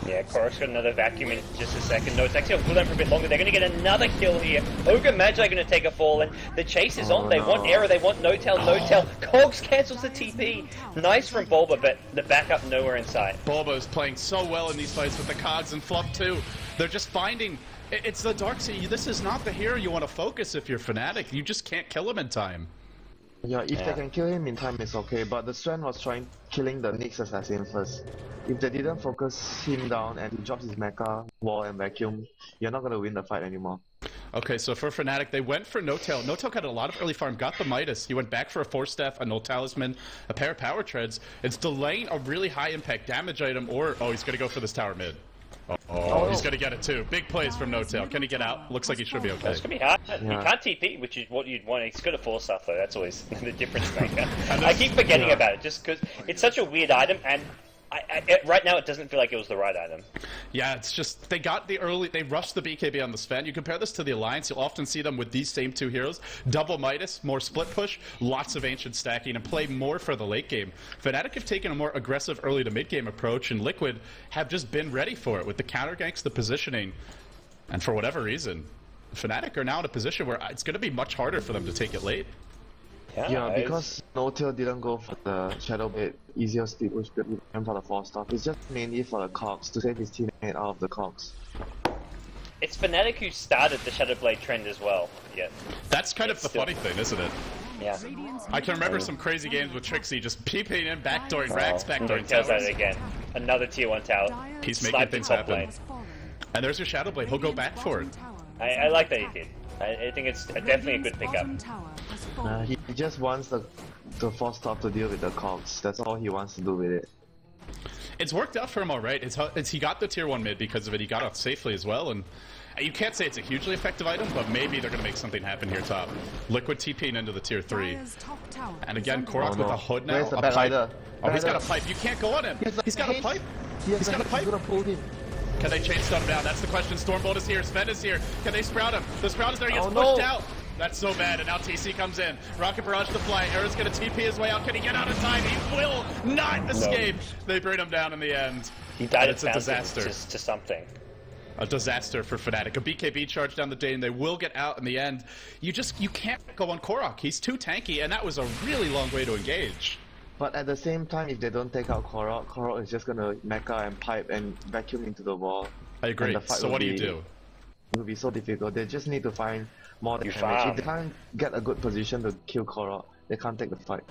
Yeah, Korok's got another vacuum in just a second. No, it's actually on cooldown for a bit longer. They're going to get another kill here. Ogre Magi going to take a fall, and the chase is on. They want Era, they want No Tail, No Tail. Cogs cancels the TP. Nice from Bulba, but the backup nowhere in sight. Bulba is playing so well in these fights with the Cogs and Fluff too. They're just finding... It's the Darkseer. This is not the hero you want to focus if you're Fnatic. You just can't kill him in time. Yeah, if they can kill him in time, it's okay, but the Sven was killing the Nyx assassin first. If they didn't focus him down and he drops his mecha, wall and vacuum, you're not gonna win the fight anymore. Okay, so for Fnatic, they went for No Tail. No Tail got a lot of early farm, got the Midas. He went back for a Force Staff, a Null Talisman, a pair of Power Treads. It's delaying a really high impact damage item, or, oh, he's gonna go for this tower mid. Oh, he's gonna get it too. Big plays from No Tail. Can he get out? Looks like he should be okay. It's gonna be hard. Yeah. You can't TP, which is what you'd want. He's got a Force Staff though. That's always the difference maker. I keep forgetting about it just because it's such a weird item, and right now it doesn't feel like it was the right item. Yeah, it's just they rushed the BKB on the Sven. You compare this to the Alliance, you'll often see them with these same 2 heroes. Double Midas, more split push, lots of ancient stacking, and play more for the late game. Fnatic have taken a more aggressive early to mid game approach, and Liquid have just been ready for it with the counter ganks, the positioning, and for whatever reason, Fnatic are now in a position where it's going to be much harder for them to take it late. Yeah, because No Tail didn't go for the Shadow Blade, easier speed push for the Force Staff. It's just mainly for the Cogs, to save his teammate out of the Cogs. It's Fnatic who started the Shadow Blade trend as well. Yeah. That's kind of the funny thing, isn't it? Yeah. I can remember some crazy games with Trixie just peeping in, backdooring racks, backdooring towers. towers. Again. Another tier 1 tower. He's making things happen. And there's your Shadow Blade. He'll go back for it. I like that he did. I think it's definitely a good pickup. He just wants the Force Staff to deal with the Cogs. That's all he wants to do with it. It's worked out for him alright. He got the tier 1 mid because of it. He got out safely as well, and You can't say it's a hugely effective item, but maybe they're going to make something happen here top. Liquid TPing into the tier 3. Dire's top tower And again, is Korok under with a attack. hood now. Where's the A bad pipe. rider? Oh, he's got a Rider. pipe. You can't go on him. He's got a pipe. He's got a pipe. He's gonna pull him. Can they chain stun him down? That's the question. Stormbolt is here. Sven is here. Can they sprout him? The sprout is there. He gets Oh, pushed no. out. That's so bad. And now TC comes in. Rocket Barrage to fly. Era's going to TP his way out. Can he get out in time? He will not escape. They bring him down in the end. He died It's of a bouncing disaster. to something. A disaster for Fnatic. A BKB charge down the drain. They will get out in the end. You can't go on Korok. He's too tanky, and that was a really long way to engage. But at the same time, if they don't take out Korok, Korok is just gonna mecha and pipe and vacuum into the wall. I agree. And the fight So will what do you be- do? It will be so difficult. They just need to find more You damage. farm. If they can't get a good position to kill Korok, they can't take the fight.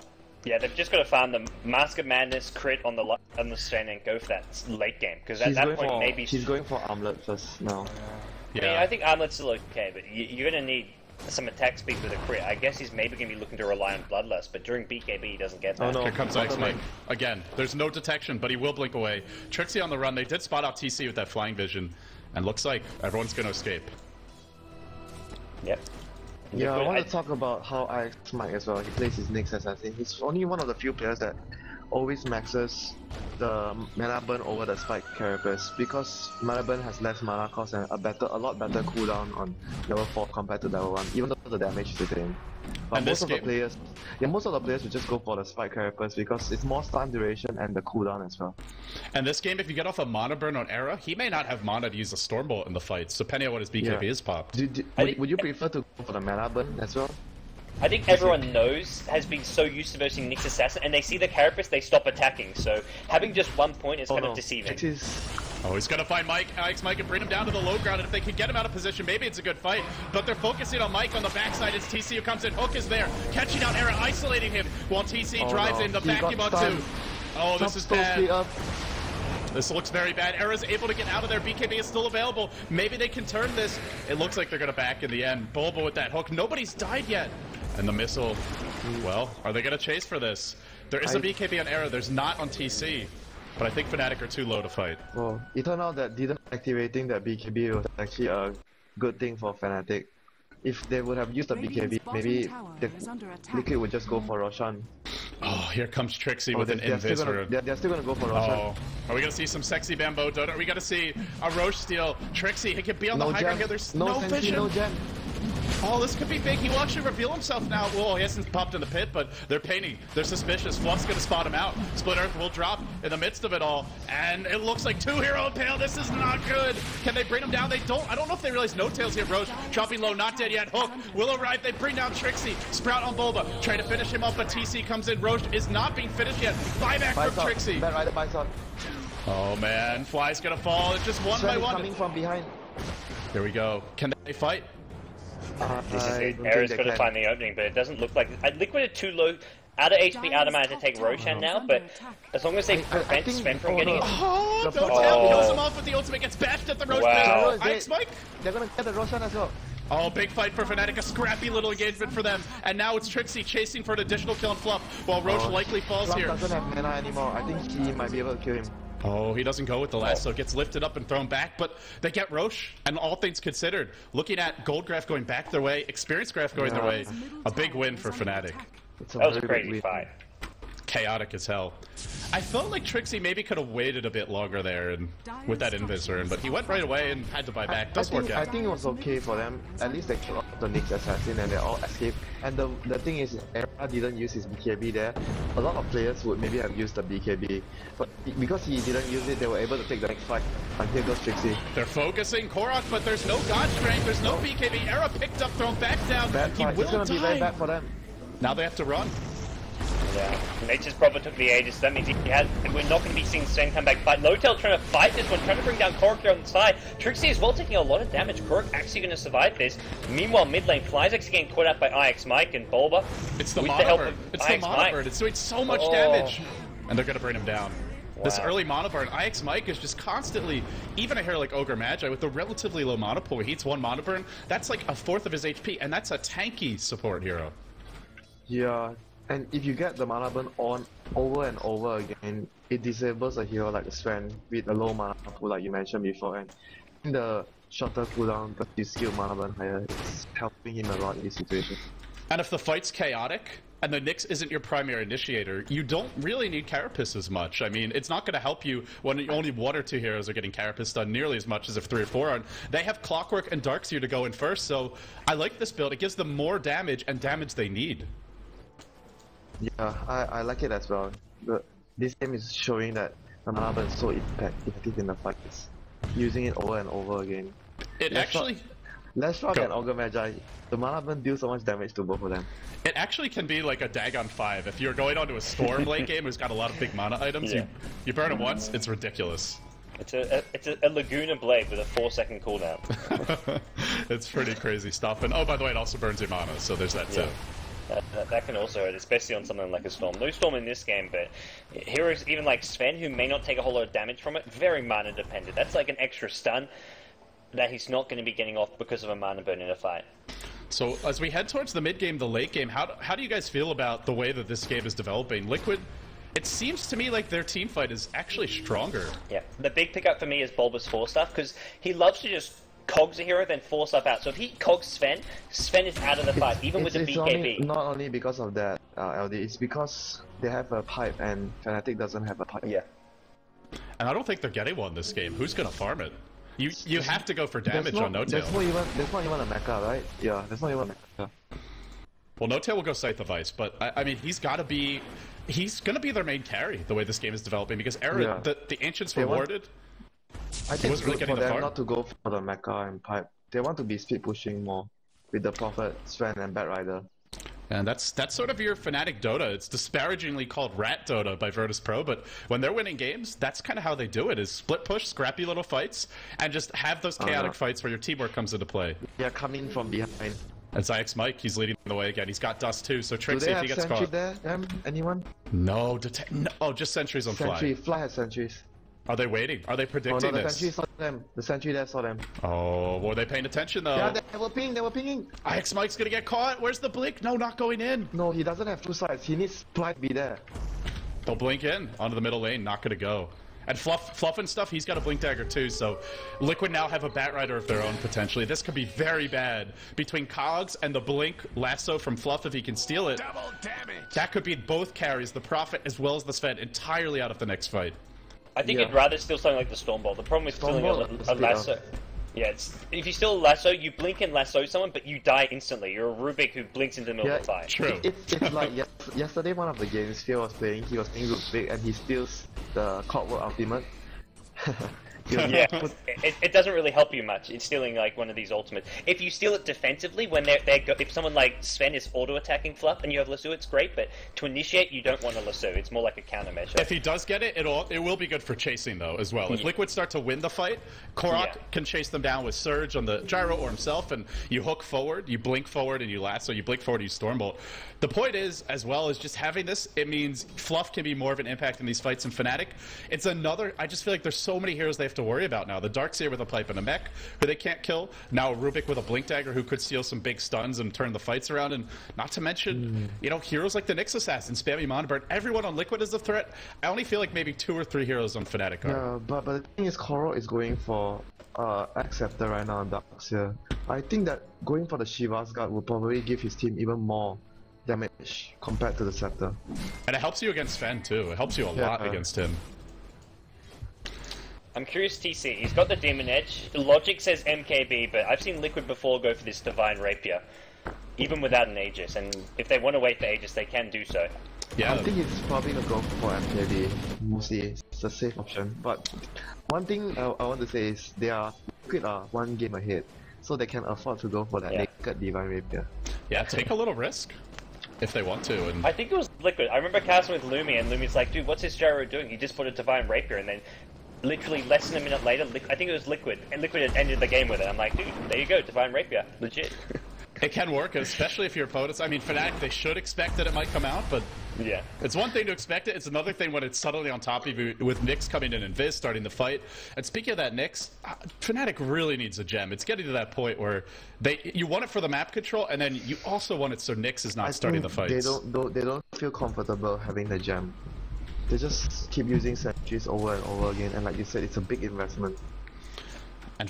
Yeah, they've just got to farm the Mask of Madness crit on the Sven and go for that late game. Because at that point, maybe She's going for Armlet first now. I mean, I think Armlet's still okay, but you're going to need some attack speed with a crit. I guess he's maybe going to be looking to rely on Bloodlust, but during BKB he doesn't get that. Oh, no. Here comes Ice Mike. Again, there's no detection, but he will blink away. Trixie on the run. They did spot out TC with that flying vision. And looks like everyone's going to escape. Yep. Yeah, I want to talk about how Ice Mike as well. He plays his Nyx assassin. He's only one of the few players that always maxes the mana burn over the spike carapace because mana burn has less mana cost and a lot better cooldown on level 4 compared to level 1, even though the damage is the same. But And most this of the game- players, most of the players will just go for the spike carapace because it's more stun duration and the cooldown as well. And this game, if you get off a mana burn on Era, he may not have mana to use a Stormbolt in the fight, depending on what his BKB Yeah. is popped. Would you prefer to go for the mana burn as well? I think everyone has been so used to versing Nyx Assassin, and they see the Carapace, they stop attacking. So having just 1 point is kind of deceiving. Oh, he's gonna find Mike. Alex Mike and bring him down to the low ground, and if they can get him out of position, maybe it's a good fight. But they're focusing on Mike on the backside. It's TC who comes in. Hook is there, catching out Era, isolating him, while TC drives in the He got vacuum on stunned. 2. Oh, this is So straight bad. up. This looks very bad. Era's able to get out of there. BKB is still available. Maybe they can turn this. It looks like they're gonna back in the end. Bulba with that hook. Nobody's died yet. And the missile. Well, are they gonna chase for this? There is a BKB on Era. There's not on TC. But I think Fnatic are too low to fight. Well, it turned out that didn't activating that BKB was actually a good thing for Fnatic. If they would have used the BKB, maybe the Liquid would just go for Roshan. Oh, here comes Trixie with an Invisor. They're still gonna go for Roshan. Oh, are we gonna see some sexy bamboo? Are we gonna see a Roche steal? Trixie, he can be on the No high ground gem. here. There's No no Sensi, vision. no gem. Oh, this could be big. He will actually reveal himself now. Whoa, he hasn't popped in the pit, but they're painting. They're suspicious. Fluff's gonna spot him out. Split Earth will drop in the midst of it all. And it looks like 2 hero impale. This is not good. Can they bring him down? They don't. I don't know if they realize no tails here. Roche dropping low, not dead yet. Hook will arrive. They bring down Trixie. Sprout on Bulba. Trying to finish him up, but TC comes in. Roche is not being finished yet. Buyback from Trixie. Bad rider buys out. Oh man, Fly's gonna fall. It's just one Sven by is one. coming from behind. Here we go. Can they fight? This is I it. don't Era's think got they to can. find the opening, but it doesn't look like Liquid are too low. Out of HP, out of mana to take Roshan now, but as long as they prevent think- Sven from oh, getting no. it. Oh, The no fuck? tail Oh. kills him off with the ultimate, gets bashed at the Roche Wow. pit. Ice Mike? They're gonna get the Roshan as well. Oh, big fight for Fnatic, a scrappy little engagement for them. And now it's Trixie chasing for an additional kill on Fluff, while Roche likely falls Fluff here. doesn't have mana anymore. I think he might be able to kill him. Oh, he doesn't go with the lasso, gets lifted up and thrown back, but they get Roche, and all things considered, looking at Gold Graph going back their way, Experience Graph going their way, a big win for Fnatic. It's That was a very crazy big win. fight. Chaotic as hell. I felt like Trixie maybe could have waited a bit longer there and with that Invisor, but he went right away and had to buy back. Does work I out. think it was okay for them. At least they killed off the Nyx assassin and they all escaped. And the thing is, Era didn't use his BKB there. A lot of players would maybe have used the BKB, but because he didn't use it, they were able to take the next fight. And here goes Trixie. They're focusing Korok, but there's no God Strength, there's no BKB. Era picked up, thrown back down. Bad He fight. will It's gonna be very die. bad for them. Now they have to run. Yeah. Nature's Proper took the Aegis. That means we're not going to be seeing Sven come back. But Lotel trying to fight this one, trying to bring down Korok here on the side. Trixie as well taking a lot of damage. Korok actually going to survive this. Meanwhile, mid lane, Fly's actually getting caught out by IX Mike and Bulba. It's the with Mono help Bird. of It's the IX Mono Mike. Bird. It's doing so much Oh. damage. And they're going to bring him down. This Wow. early Mono Burn, IX Mike is just constantly, even a hero like Ogre Magi with a relatively low Mono pool, he eats 1 Mono Burn, that's like a fourth of his HP, and that's a tanky support hero. Yeah, and if you get the mana burn on over and over again, it disables a hero like Sven with a low mana pool like you mentioned before, and the shorter cooldown, but you skill mana burn higher. It's helping him a lot in this situation. And if the fight's chaotic, and the Nyx isn't your primary initiator, you don't really need Carapace as much. I mean, it's not going to help you when only 1 or 2 heroes are getting Carapace done nearly as much as if 3 or 4 aren't. They have Clockwork and Darkseer to go in first, so I like this build. It gives them more damage and damage they need. Yeah, I like it as well. This game is showing that the mana burn is so effective in the fights. Using it over and over again. Leshrac and Augur Magi, the mana burn deals so much damage to both of them. It actually can be like a Dagon 5. If you're going onto a Storm late game who's got a lot of big mana items, you burn it once, it's ridiculous. It's a Laguna Blade with a 4-second cooldown. It's pretty crazy stuff. And oh, by the way, it also burns your mana, so there's that too. That can also hurt, especially on something like a Storm. No Storm in this game, but heroes even like Sven, who may not take a whole lot of damage from it, very mana dependent. That's like an extra stun that he's not going to be getting off because of a mana burn in a fight. So as we head towards the mid game, the late game, how do you guys feel about the way that this game is developing? Liquid, it seems to me like their team fight is actually stronger. Yeah, the big pickup for me is Bulbous Force stuff, because he loves to just cogs a hero, then force up out. So if he cogs Sven, Sven is out of the fight, even with the BKB. Not only because of that, LD, it's because they have a pipe and FNATIC doesn't have a pipe. Yeah. And I don't think they're getting one this game. Who's gonna farm it? You have to go for damage on No-Tail. There's not even a mecha, right? Yeah, there's not even a mecha. Well, No-Tail will go Scythe of Ice, but I mean, he's gonna be their main carry the way this game is developing, because the Ancients rewarded. I think it's good for them not to go for the mecha and pipe. They want to be speed pushing more with the Prophet, Sven, and Batrider. And that's sort of your FNATIC Dota. It's disparagingly called Rat Dota by Virtus Pro, but when they're winning games, that's kind of how they do it, is split push, scrappy little fights, and just have those chaotic fights where your teamwork comes into play. Yeah, coming from behind. And Zyx Mike, he's leading the way again. He's got Dust too, so Trixie, if he gets caught. Do they have Sentry there, anyone? No, oh, just Sentries on Fly. Fly has Sentries. Are they waiting? Are they predicting the this? Sentry saw them. The Sentry there saw them. Oh, were they paying attention though? Yeah, they were pinging. IX Mike's gonna get caught. Where's the blink? No, not going in. No, he doesn't have 2 sides. He needs Fly to be there. They'll blink in onto the middle lane. Not gonna go. And Fluff and stuff, he's got a Blink Dagger too, so Liquid now have a Batrider of their own, potentially. This could be very bad. Between Cogs and the Blink Lasso from Fluff, if he can steal it, double damage. That could be both carries, the Prophet as well as the Sven, entirely out of the next fight. I think I'd rather steal something like the Stormbolt. The problem with stealing a Lasso... Yeah, if you steal a Lasso, you blink and Lasso someone, but you die instantly. You're a Rubik who blinks into the middle of the fight. True. It's like yesterday, one of the games Phil was playing, he was playing Rubik and he steals the Clockwork Ultimate. It doesn't really help you much. It's stealing like one of these ultimates. If you steal it defensively, when if someone like Sven is auto-attacking Fluff and you have Lasso, it's great. But to initiate, you don't want a Lasso. It's more like a countermeasure. If he does get it, it will be good for chasing though as well. If Liquid start to win the fight, Korok can chase them down with Surge on the Gyro or himself, and you hook forward, you blink forward, and you Lasso. You blink forward, you Stormbolt. The point is, as well as just having this, it means Fluff can be more of an impact in these fights in FNATIC. It's another. I just feel like there's so many heroes they have to worry about now. The Darkseer with a pipe and a mech, who they can't kill. Now Rubik with a Blink Dagger, who could steal some big stuns and turn the fights around. And not to mention, heroes like the Nyx Assassin, spammy Mana Burn. Everyone on Liquid is a threat. I only feel like maybe 2 or 3 heroes on FNATIC are. Yeah, but the thing is, Koro is going for Acceptor right now on Darkseer. I think that going for the Shiva's Guard will probably give his team even more damage compared to the Scepter. And it helps you against Sven too. It helps you a lot against him. I'm curious, TC. He's got the Demon Edge. Logic says MKB, but I've seen Liquid before go for this Divine Rapier, even without an Aegis. And if they want to wait for Aegis, they can do so. Yeah. I think he's probably gonna go for MKB. Mostly, it's a safe option. But one thing I want to say is Liquid are 1 game ahead, so they can afford to go for that naked Divine Rapier. Yeah, take a little risk if they want to. And I think it was Liquid. I remember casting with Lumi, and Lumi's like, "Dude, what's this Gyro doing? He just put a Divine Rapier," and then literally less than a minute later, I think it was Liquid, and Liquid had ended the game with it. I'm like, dude, there you go, Divine Rapier, legit. It can work, especially if your opponents. I mean, FNATIC, they should expect that it might come out, but yeah, it's one thing to expect it. It's another thing when it's suddenly on top of you with Nyx coming in and Viz starting the fight. And speaking of that Nyx, FNATIC really needs a gem. It's getting to that point where you want it for the map control, and then you also want it so Nyx is not starting the fights. They don't feel comfortable having the gem. They just keep using sentries over and over again, and like you said, it's a big investment.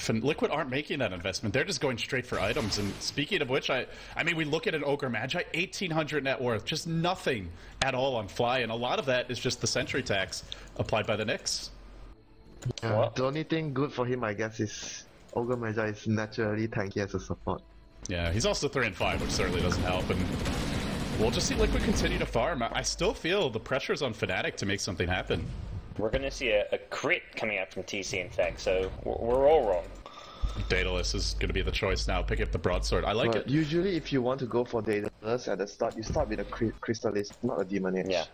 And Liquid aren't making that investment. They're just going straight for items. And speaking of which, I mean, we look at an Ogre Magi, 1,800 net worth, just nothing at all on Fly, and a lot of that is just the sentry tax applied by the Knicks. Yeah, the only thing good for him, I guess, is Ogre Magi is naturally tanky as a support. Yeah, he's also 3 and 5, which certainly doesn't help. And we'll just see Liquid continue to farm. I still feel the pressure's on FNATIC to make something happen. We're going to see a crit coming out from TC, in fact, so we're all wrong. Daedalus is going to be the choice now. Pick up the broadsword. I like it. Usually, if you want to go for Daedalus at the start, you start with a Crystalist, not a Demon Age. Yeah.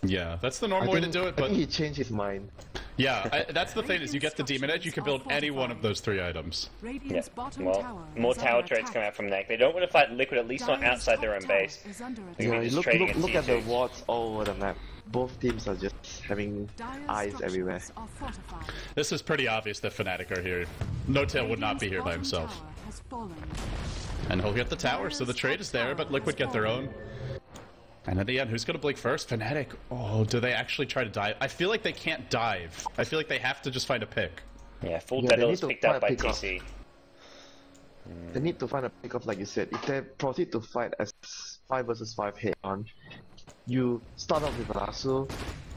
Yeah, that's the normal way to do it, but... I think he changed his mind. Yeah, that's the thing, is you get the Demon Edge, you can build any one of those 3 items. Yeah. Well, more tower trades come out from Knack. They don't want to fight Liquid, at least not outside their own base. Yeah, look at the wards all over the map. Both teams are just having eyes everywhere. This is pretty obvious that FNATIC are here. No-Tail would not be here by himself. And he'll get the tower, so the trade is there, but Liquid get their own. And in the end, who's going to blink first? FNATIC. Oh, do they actually try to dive? I feel like they can't dive. I feel like they have to just find a pick. Yeah, full Daedalus picked up by TC. They need to find a pick-off, like you said. If they proceed to fight as 5 versus 5 head-on, you start off with a lasso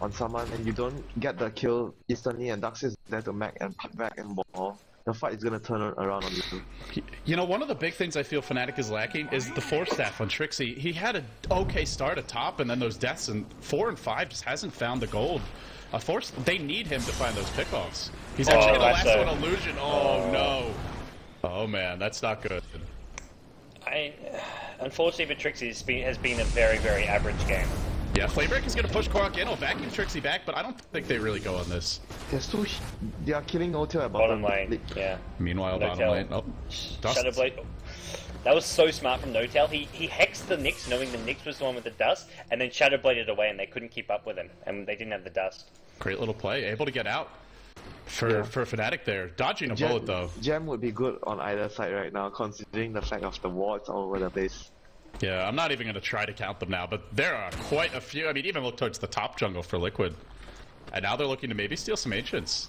on someone and you don't get the kill instantly, and Dux is there to mech and put back and ball. The fight is gonna turn around on you. You know, one of the big things I feel FNATIC is lacking is the Force Staff on Trixie. He had an okay start at top, and then those deaths, and 4 and 5 just hasn't found the gold. They need him to find those pickoffs. He's actually the last one, Illusion. Oh no. Oh man, that's not good. Unfortunately for Trixie, has been a very, very average game. Yeah, Flamebreak is going to push Korok in. He'll vacuum Trixie back, but I don't think they really go on this. They are killing No-Tail at bottom lane. Yeah. Meanwhile, bottom lane. Oh, Shadowblade. Oh. That was so smart from No-Tail. He hexed the Nyx, knowing the Nyx was the one with the dust, and then Shadowbladed away, and they couldn't keep up with him, and they didn't have the dust. Great little play. Able to get out for FNATIC there. Dodging a bullet, though. Gem would be good on either side right now, considering the fact of the wards all over the place. Yeah, I'm not even going to try to count them now, but there are quite a few. I mean, even look towards the top jungle for Liquid. And now they're looking to maybe steal some Ancients.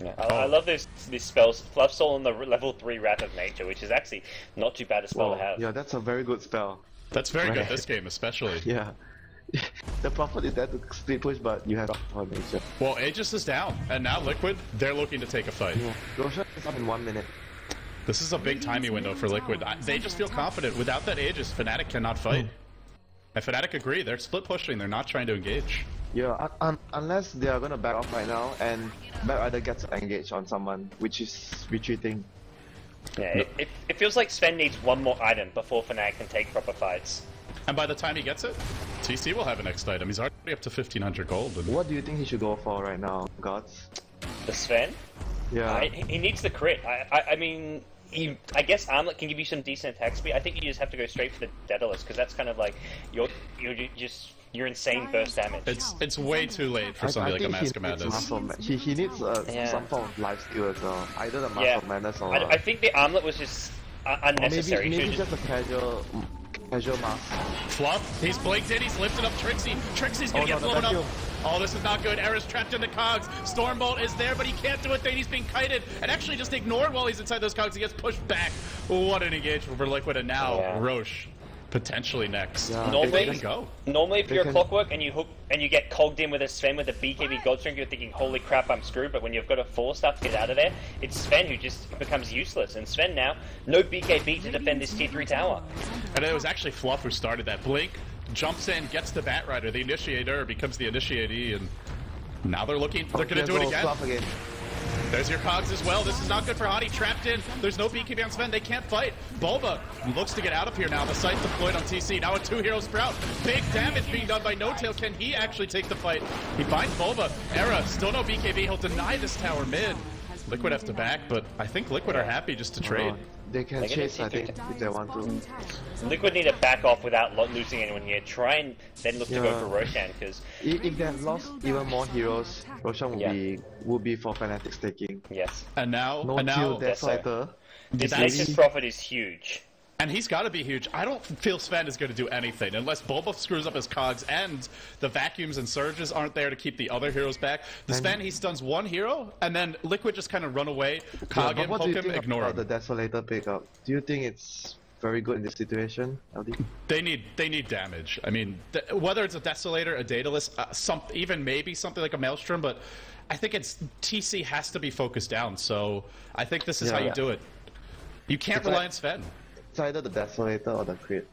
Yeah, I love these spells. Fluff Soul on the level 3 Wrath of Nature, which is actually not too bad a spell to have. Yeah, that's a very good spell. That's very good this game, especially. Yeah. The Prophet is there to split push, but you have Wrath of Nature. Well, Aegis is down, and now Liquid, they're looking to take a fight. Yeah. Roshan is up in 1 minute. This is a big timey window for Liquid. They just feel confident. Without that Aegis, FNATIC cannot fight. And FNATIC agree. They're split pushing. They're not trying to engage. Yeah, unless they are gonna back off right now, and Back Rider gets engaged on someone, which is retreating. Yeah, it feels like Sven needs one more item before FNATIC can take proper fights. And by the time he gets it, TC will have a next item. He's already up to 1,500 gold. And... What do you think he should go for right now, Gods? The Sven? Yeah. He needs the crit. I mean... I guess Armlet can give you some decent attack speed. I think you just have to go straight for the Daedalus, because that's kind of like you're insane burst damage. It's way too late for something like a Mask of Madness. He needs some form of life steal as well. Either the Mask of Madness or... I think the Armlet was just unnecessary. Maybe just a casual mask. Fluff, he's blinked in, he's lifted up Trixie. Trixie's gonna get blown up. Oh, this is not good. Era's trapped in the cogs. Stormbolt is there, but he can't do a thing. He's being kited and actually just ignored while he's inside those cogs. He gets pushed back. What an engagement for Liquid, and now Roche potentially next. Yeah. Normally, if you're a Clockwork and you get cogged in with a Sven with a BKB Godstring, you're thinking, holy crap, I'm screwed. But when you've got a 4-star to get out of there, it's Sven who just becomes useless. And Sven now, no BKB to defend this tier 3 tower. And it was actually Fluff who started that. Blink jumps in, gets the Bat Rider. The initiator becomes the initiatee, and now they're looking. They're going to do it again. There's your cogs as well. This is not good for Hottie. Trapped in. There's no BKB on Sven. They can't fight. Bulba looks to get out of here now. The site's deployed on TC. Now a 2-hero Sprout. Big damage being done by No-Tail. Can he actually take the fight? He finds Bulba. Era, still no BKB. He'll deny this tower mid. Liquid have to back, but I think Liquid are happy just to trade. They can chase, I think, if they want to. Liquid need to back off without losing anyone here. Try and then look to go for Roshan, because... If they have lost even more heroes, Roshan would be for FNATIC's taking. Yes. And now... This Nexus Prophet is huge. And he's got to be huge. I don't feel Sven is going to do anything unless Bulba screws up his cogs and the vacuums and surges aren't there to keep the other heroes back. The Sven, he stuns one hero, and then Liquid just kind of run away, cog him, poke him, ignore him. The Desolator pickup. Do you think it's very good in this situation, LD? They need damage. I mean, whether it's a Desolator, a Daedalus, even maybe something like a Maelstrom, but I think it's TC has to be focused down. So I think this is how you do it. You can't rely on Sven. It's either the Desolator or the crit.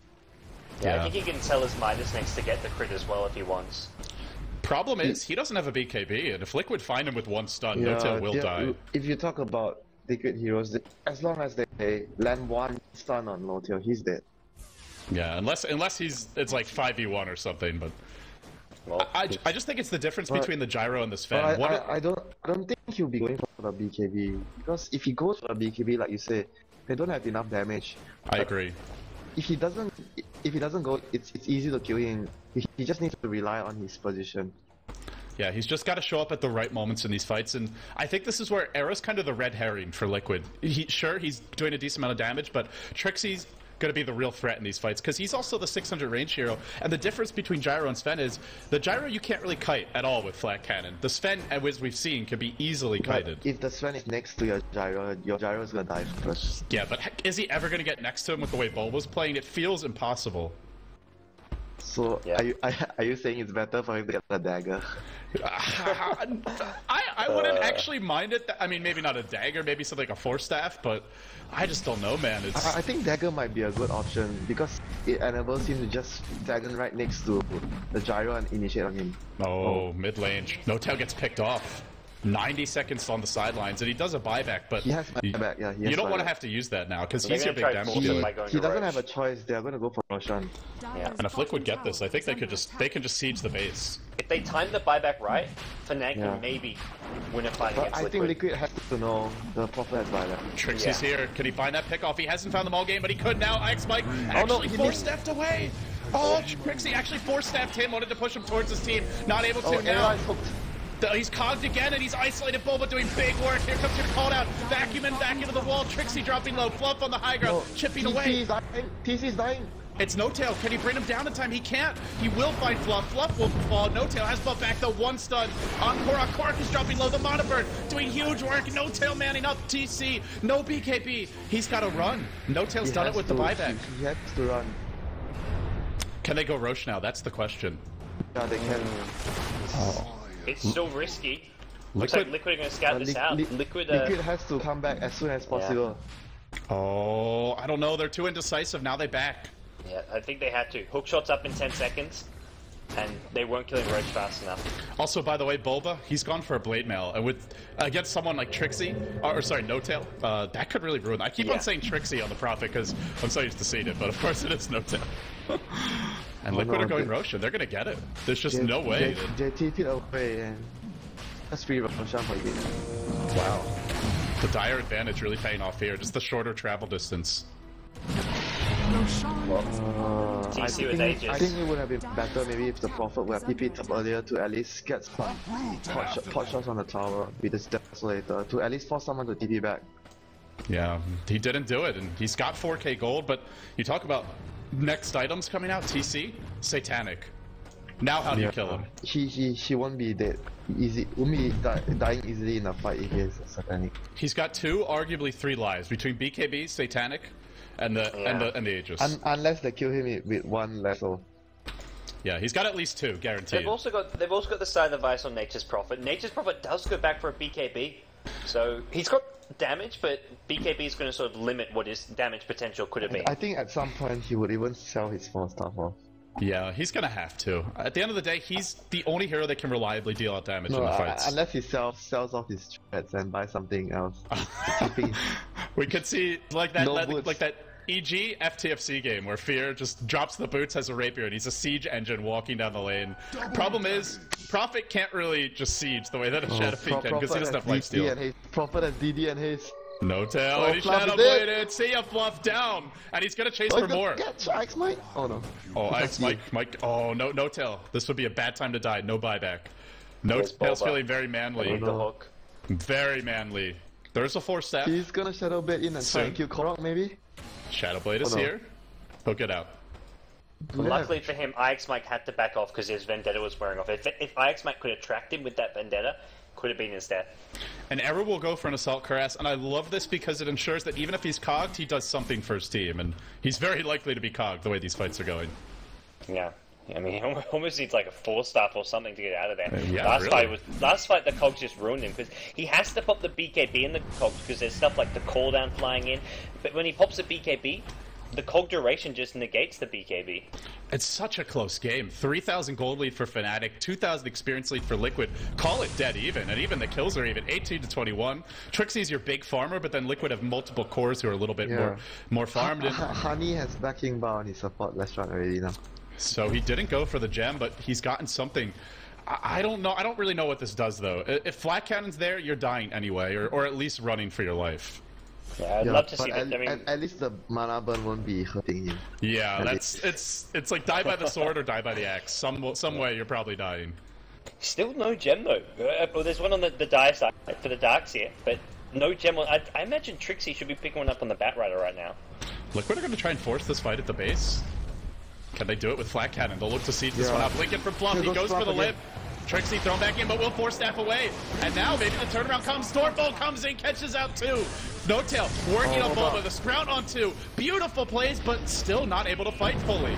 Yeah, I think he can sell his Midas next to get the crit as well if he wants. Problem is, he doesn't have a BKB, and if Liquid find him with one stun, No-Tail will die. If you talk about Liquid heroes, as long as they land one stun on No-Tail, he's dead. Yeah, unless it's like 5v1 or something, but... Well, I just think it's the difference between the Gyro and the Sven. I don't think he'll be going for the BKB, because if he goes for the BKB, like you say, they don't have enough damage. I agree. If he doesn't go, it's easy to kill him. He just needs to rely on his position. Yeah, he's just got to show up at the right moments in these fights, and I think this is where Era's kind of the red herring for Liquid. Sure, he's doing a decent amount of damage, but Trixie's going to be the real threat in these fights, because he's also the 600 range hero, and the difference between Gyro and Sven is, the Gyro you can't really kite at all with flat cannon. The Sven, as we've seen, can be easily kited. If the Sven is next to your Gyro is going to die first. Yeah, but is he ever going to get next to him with the way Bulba's playing? It feels impossible. So, are you saying it's better for him to get a dagger? I wouldn't actually mind it. I mean, maybe not a dagger, maybe something like a Force Staff, but I just don't know, man. I think dagger might be a good option because it enables him to just dragon right next to the Gyro and initiate on him. Oh, mid lane. No-Tail gets picked off. 90 seconds on the sidelines, and he does a buyback, but he has buyback, yeah. You don't want to have to use that now, because he's your big damage dealer. He doesn't have a choice, they're going to go for Roshan. Yeah. And if Liquid get this, I think they can just siege the base. If they time the buyback right, FNATIC can maybe win a fight against Liquid. I think Liquid has to know the Prophet has buyback. Trixie's here. Can he find that pick off? He hasn't found them all game, but he could now. X-Mike actually force-staffed away. Oh, Trixie actually force-staffed him, wanted to push him towards his team. Not able to now. He's cogged again, and he's isolated Bulba doing big work. Here comes your call out. Vacuuming back into the wall. Trixie dropping low. Fluff on the high ground. Chipping away. TC's dying. It's No-Tail. Can he bring him down in time? He can't. He will find Fluff. Fluff will fall. No-Tail has buff back, though. One stun on Korok. Korok is dropping low. The Mana Bird doing huge work. No-Tail manning up. TC. No BKB. He's got to run. No-Tail's done it with the buyback. He has to run. Can they go Roche now? That's the question. Yeah, they can. It's still risky. Looks like Liquid are going to scout this out. Liquid has to come back as soon as possible. Yeah. Oh, I don't know. They're too indecisive. Now they back. Yeah, I think they had to. Hook shots up in 10 seconds, and they weren't killing Roach fast enough. Also, by the way, Bulba, he's gone for a Blade Mail. And with against someone like Trixie, or sorry, No-Tail, that could really ruin. I keep on saying Trixie on the Prophet because I'm so used to seeing it, but of course it is No-Tail. And Liquid are going Roshan. They're gonna get it. There's just no way. JT away and that's free Roshan for you. Wow. The dire advantage really paying off here. Just the shorter travel distance. TC with Aegis. I think it would have been better maybe if the Prophet would have TP'd up earlier to at least get some pot shots on the tower with this Desolator to at least force someone to TP back. Yeah, he didn't do it, and he's got 4k gold, but you talk about next items coming out, TC, Satanic. Now how do you kill him? He won't be dead. Won't be dying easily in a fight if he is Satanic. He's got 2, arguably 3 lives between BKB, Satanic, and the Aegis. Unless they kill him with 1 lethal. Yeah, he's got at least 2, guaranteed. They've also got the side of the Vice on Nature's Prophet. Nature's Prophet does go back for a BKB, so he's got damage, but BKB is going to sort of limit what his damage potential could have been. I think at some point he would even sell his 4 stuff off. Yeah, he's going to have to. At the end of the day, he's the only hero that can reliably deal out damage in the fights. Unless he sells off his threats and buys something else. We could see like that EG FTFC game where Fear just drops the boots, has a rapier, and he's a siege engine walking down the lane. Problem is, Prophet can't really just siege the way that a Shadowfiend can because he doesn't have lifesteal. Prophet has DD and haste. No-Tail, and he Shadowbladed. See ya, Fluff down, and he's gonna chase for more. X-Mike? Oh no. Oh, X-Mike. Oh, No-Tail. This would be a bad time to die. No buyback. No-Tail's feeling very manly. Very manly. There's a Force Staff. He's gonna Shadowblade in and try and kill Korok maybe? Shadowblade is Oh, no. here. He'll get out. Luckily for him, IX Mike had to back off because his Vendetta was wearing off. If IX Mike could have tracked him with that Vendetta, could have been his death. And Era will go for an Assault Cuirass, and I love this because it ensures that even if he's cogged, he does something for his team, and he's very likely to be cogged the way these fights are going. Yeah. I mean, he almost needs like a 4-staff or something to get out of there. Yeah, last fight, the cogs just ruined him because he has to pop the BKB in the cogs because there's stuff like the cooldown flying in. But when he pops the BKB, the cog duration just negates the BKB. It's such a close game. 3,000 gold lead for Fnatic, 2,000 experience lead for Liquid. Call it dead even, and even the kills are even. 18-21. Trixie's your big farmer, but then Liquid have multiple cores who are a little bit more farmed. Honey has backing bar on his support restaurant already now. So he didn't go for the gem, but he's gotten something. I don't know. I don't really know what this does, though. If Flat Cannon's there, you're dying anyway, or at least running for your life. Yeah, I'd love to see that. I mean, at least the mana burn won't be hurting him. Yeah, it's like die by the sword or die by the axe. Some way you're probably dying. Still no gem though. Well, there's one on the dire side for the darks here, but no gem. I imagine Trixie should be picking one up on the Batrider right now. Liquid are going to try and force this fight at the base. Can they do it with Flat Cannon? They'll look to siege this one up. Lincoln from Fluff. He goes for the lip. Trixie thrown back in, but will force staff away. And now maybe the turnaround comes. Stormbolt comes in, catches out two. No Tail working on Bulba. The Sprout on two. Beautiful plays, but still not able to fight fully.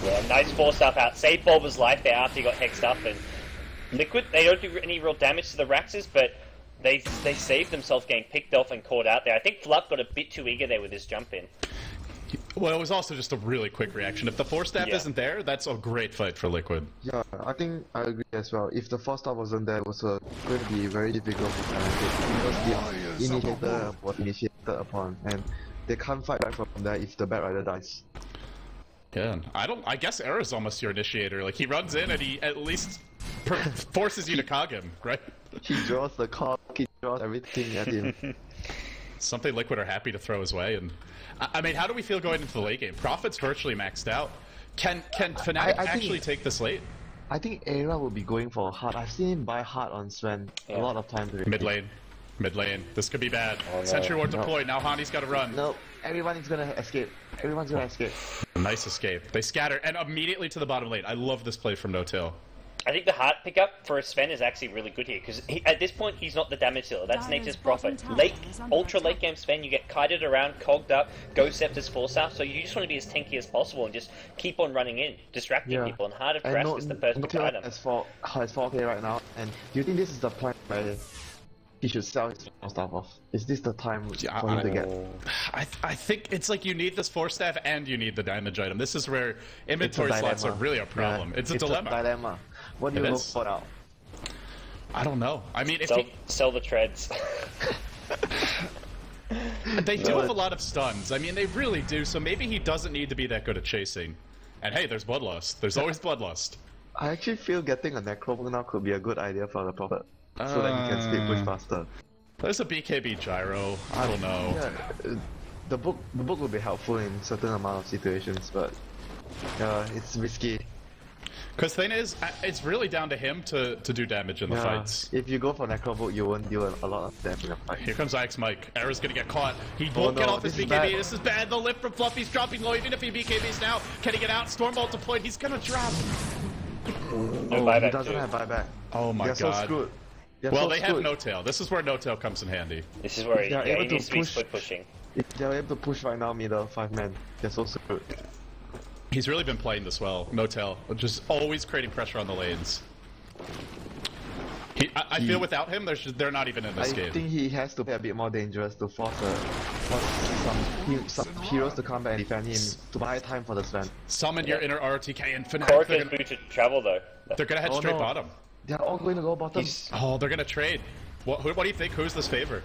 Yeah, nice 4-staff out. Saved Bulba's life there after he got hexed up. And Liquid, they don't do any real damage to the Raxes, but they saved themselves getting picked off and caught out there. I think Fluff got a bit too eager there with his jump in. Well, it was also just a really quick reaction. If the 4-staff isn't there, that's a great fight for Liquid. Yeah, I think I agree as well. If the 4-staff wasn't there, it was going to be very difficult for Fnatic because the initiator was initiated upon, and they can't fight back from there if the Batrider dies. Yeah, I guess Era's almost your initiator. Like, he runs in and he at least forces you to cog him, right? He draws the cog, he draws everything at him. Something Liquid are happy to throw his way, and I mean, how do we feel going into the late game? Profit's virtually maxed out. Can Fnatic actually take this late? I think Era will be going for a hard. I've seen him buy hard on Sven a lot of times. Mid lane. This could be bad. Oh, no. Sentry Ward deployed. Now Hani's got to run. No, everyone is gonna escape. Everyone's gonna escape. Nice escape. They scatter and immediately to the bottom lane. I love this play from No-Tail. I think the heart pickup for Sven is actually really good here, because at this point he's not the damage dealer. That's Nature's Prophet. Ultra late game Sven, you get kited around, cogged up, Ghost Scepter's 4-staff, so you just want to be as tanky as possible and just keep on running in, distracting people, and Heart of Trask is the perfect item. Has 4K right now, and do you think this is the point where he should sell his 4-staff off? Is this the time for him to get? I think it's like you need this 4-staff and you need the damage item. This is where inventory slots are really a problem. Yeah, it's a dilemma. What do you look for now? I don't know. I mean, if sell the treads. They do have a lot of stuns. I mean, they really do. So maybe he doesn't need to be that good at chasing. And hey, there's Bloodlust. There's always Bloodlust. I actually feel getting a Necro now could be a good idea for the Prophet, so that he can speed push faster. There's a BKB gyro. I don't know. Yeah, the book would be helpful in certain amount of situations, but it's risky. Because thing is, it's really down to him to do damage in the fights. If you go for Necrobook, you won't deal a lot of damage in a fight. Here comes IX Mike. Era's gonna get caught. He won't get off his BKB. This is bad. The lift from Fluffy's dropping low. Even if he BKBs now, can he get out? Stormbolt deployed. He's gonna drop. No buyback. He doesn't have buyback. Oh my god. So screwed. Well, they have No-Tail. This is where No-Tail comes in handy. This is where he needs to be split pushing. If they're able to push right now, middle 5-man, they're so screwed. He's really been playing this well, No-Tail, just always creating pressure on the lanes. I feel without him, they're not even in this game. I think he has to play a bit more dangerous to force some heroes to come back and defend him to buy time for the Sven. Summon your inner RTK and Fnatic. Cork is due to travel though. They're gonna head straight bottom. They're all going to go bottom. Oh, they're gonna trade. What do you think? Who's this favor?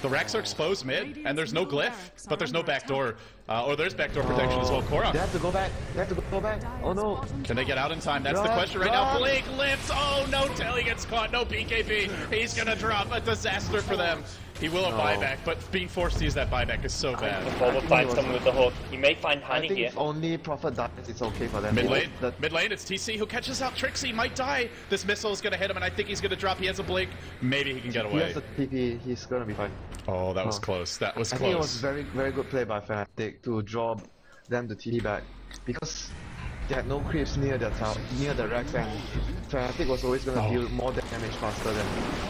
The Rex are exposed mid, and there's no glyph, but there's no backdoor. Or there's backdoor protection as well. Korok. They have to go back. They have to go back. Oh no. Can they get out in time? That's the question right now. Blake lifts. Oh, No-Tail, he gets caught. No BKB. He's gonna drop. A disaster for them. He will have buyback, but being forced to use that buyback is so bad. Before we find someone with the hook, he may find I Honey think here. if only Prophet dies, it's okay for them. Mid lane, it's TC who catches out Trixie, might die. This missile is going to hit him, and I think he's going to drop. He has a blink. Maybe he can get He away. has a TP, he's gonna be fine. Oh, that was close. That was I close. think it was very, very good play by FNATIC to draw them to TP back because they had no creeps near the town, near the Rex, and FNATIC was always gonna deal more damage faster than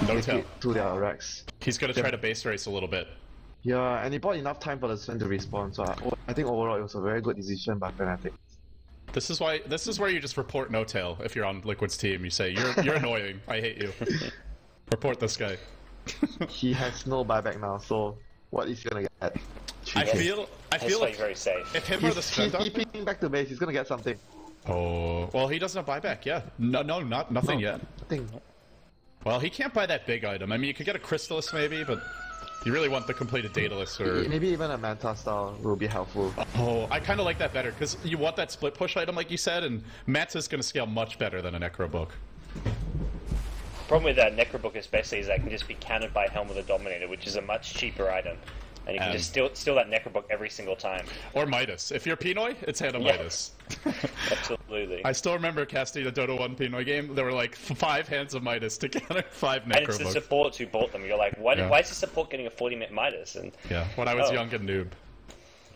No to their Rex. He's going to try to base race a little bit. Yeah, and he bought enough time for the Sven to respawn, so I think overall it was a very good decision by FNATIC. This is where you just report No Tail if you're on Liquid's team. You say you're annoying. I hate you. Report this guy. He has no buyback now, so what is he gonna get? I feel like very safe. If him or the He's Sven TPing back to base, he's gonna get something. Oh, well, he doesn't have buyback. Yeah, nothing yet. Nothing. Well, he can't buy that big item. I mean, you could get a Crystallis maybe, but you really want the completed Daedalus or... Maybe even a Manta style will be helpful. Oh, I kind of like that better, because you want that split push item like you said, and Manta's going to scale much better than a Necro Book. Problem with that Necrobook especially is that can just be countered by Helm of the Dominator, which is a much cheaper item. And you can just steal that Necrobook every single time. Or Midas. If you're Pinoy, it's Hand of Midas. Absolutely. I still remember casting a Dota 1 Pinoy game. There were like 5 Hands of Midas to counter 5 Necrobooks. And it's the supports who bought them. You're like, why is the support getting a 40-minute Midas? And yeah, when I was young and noob.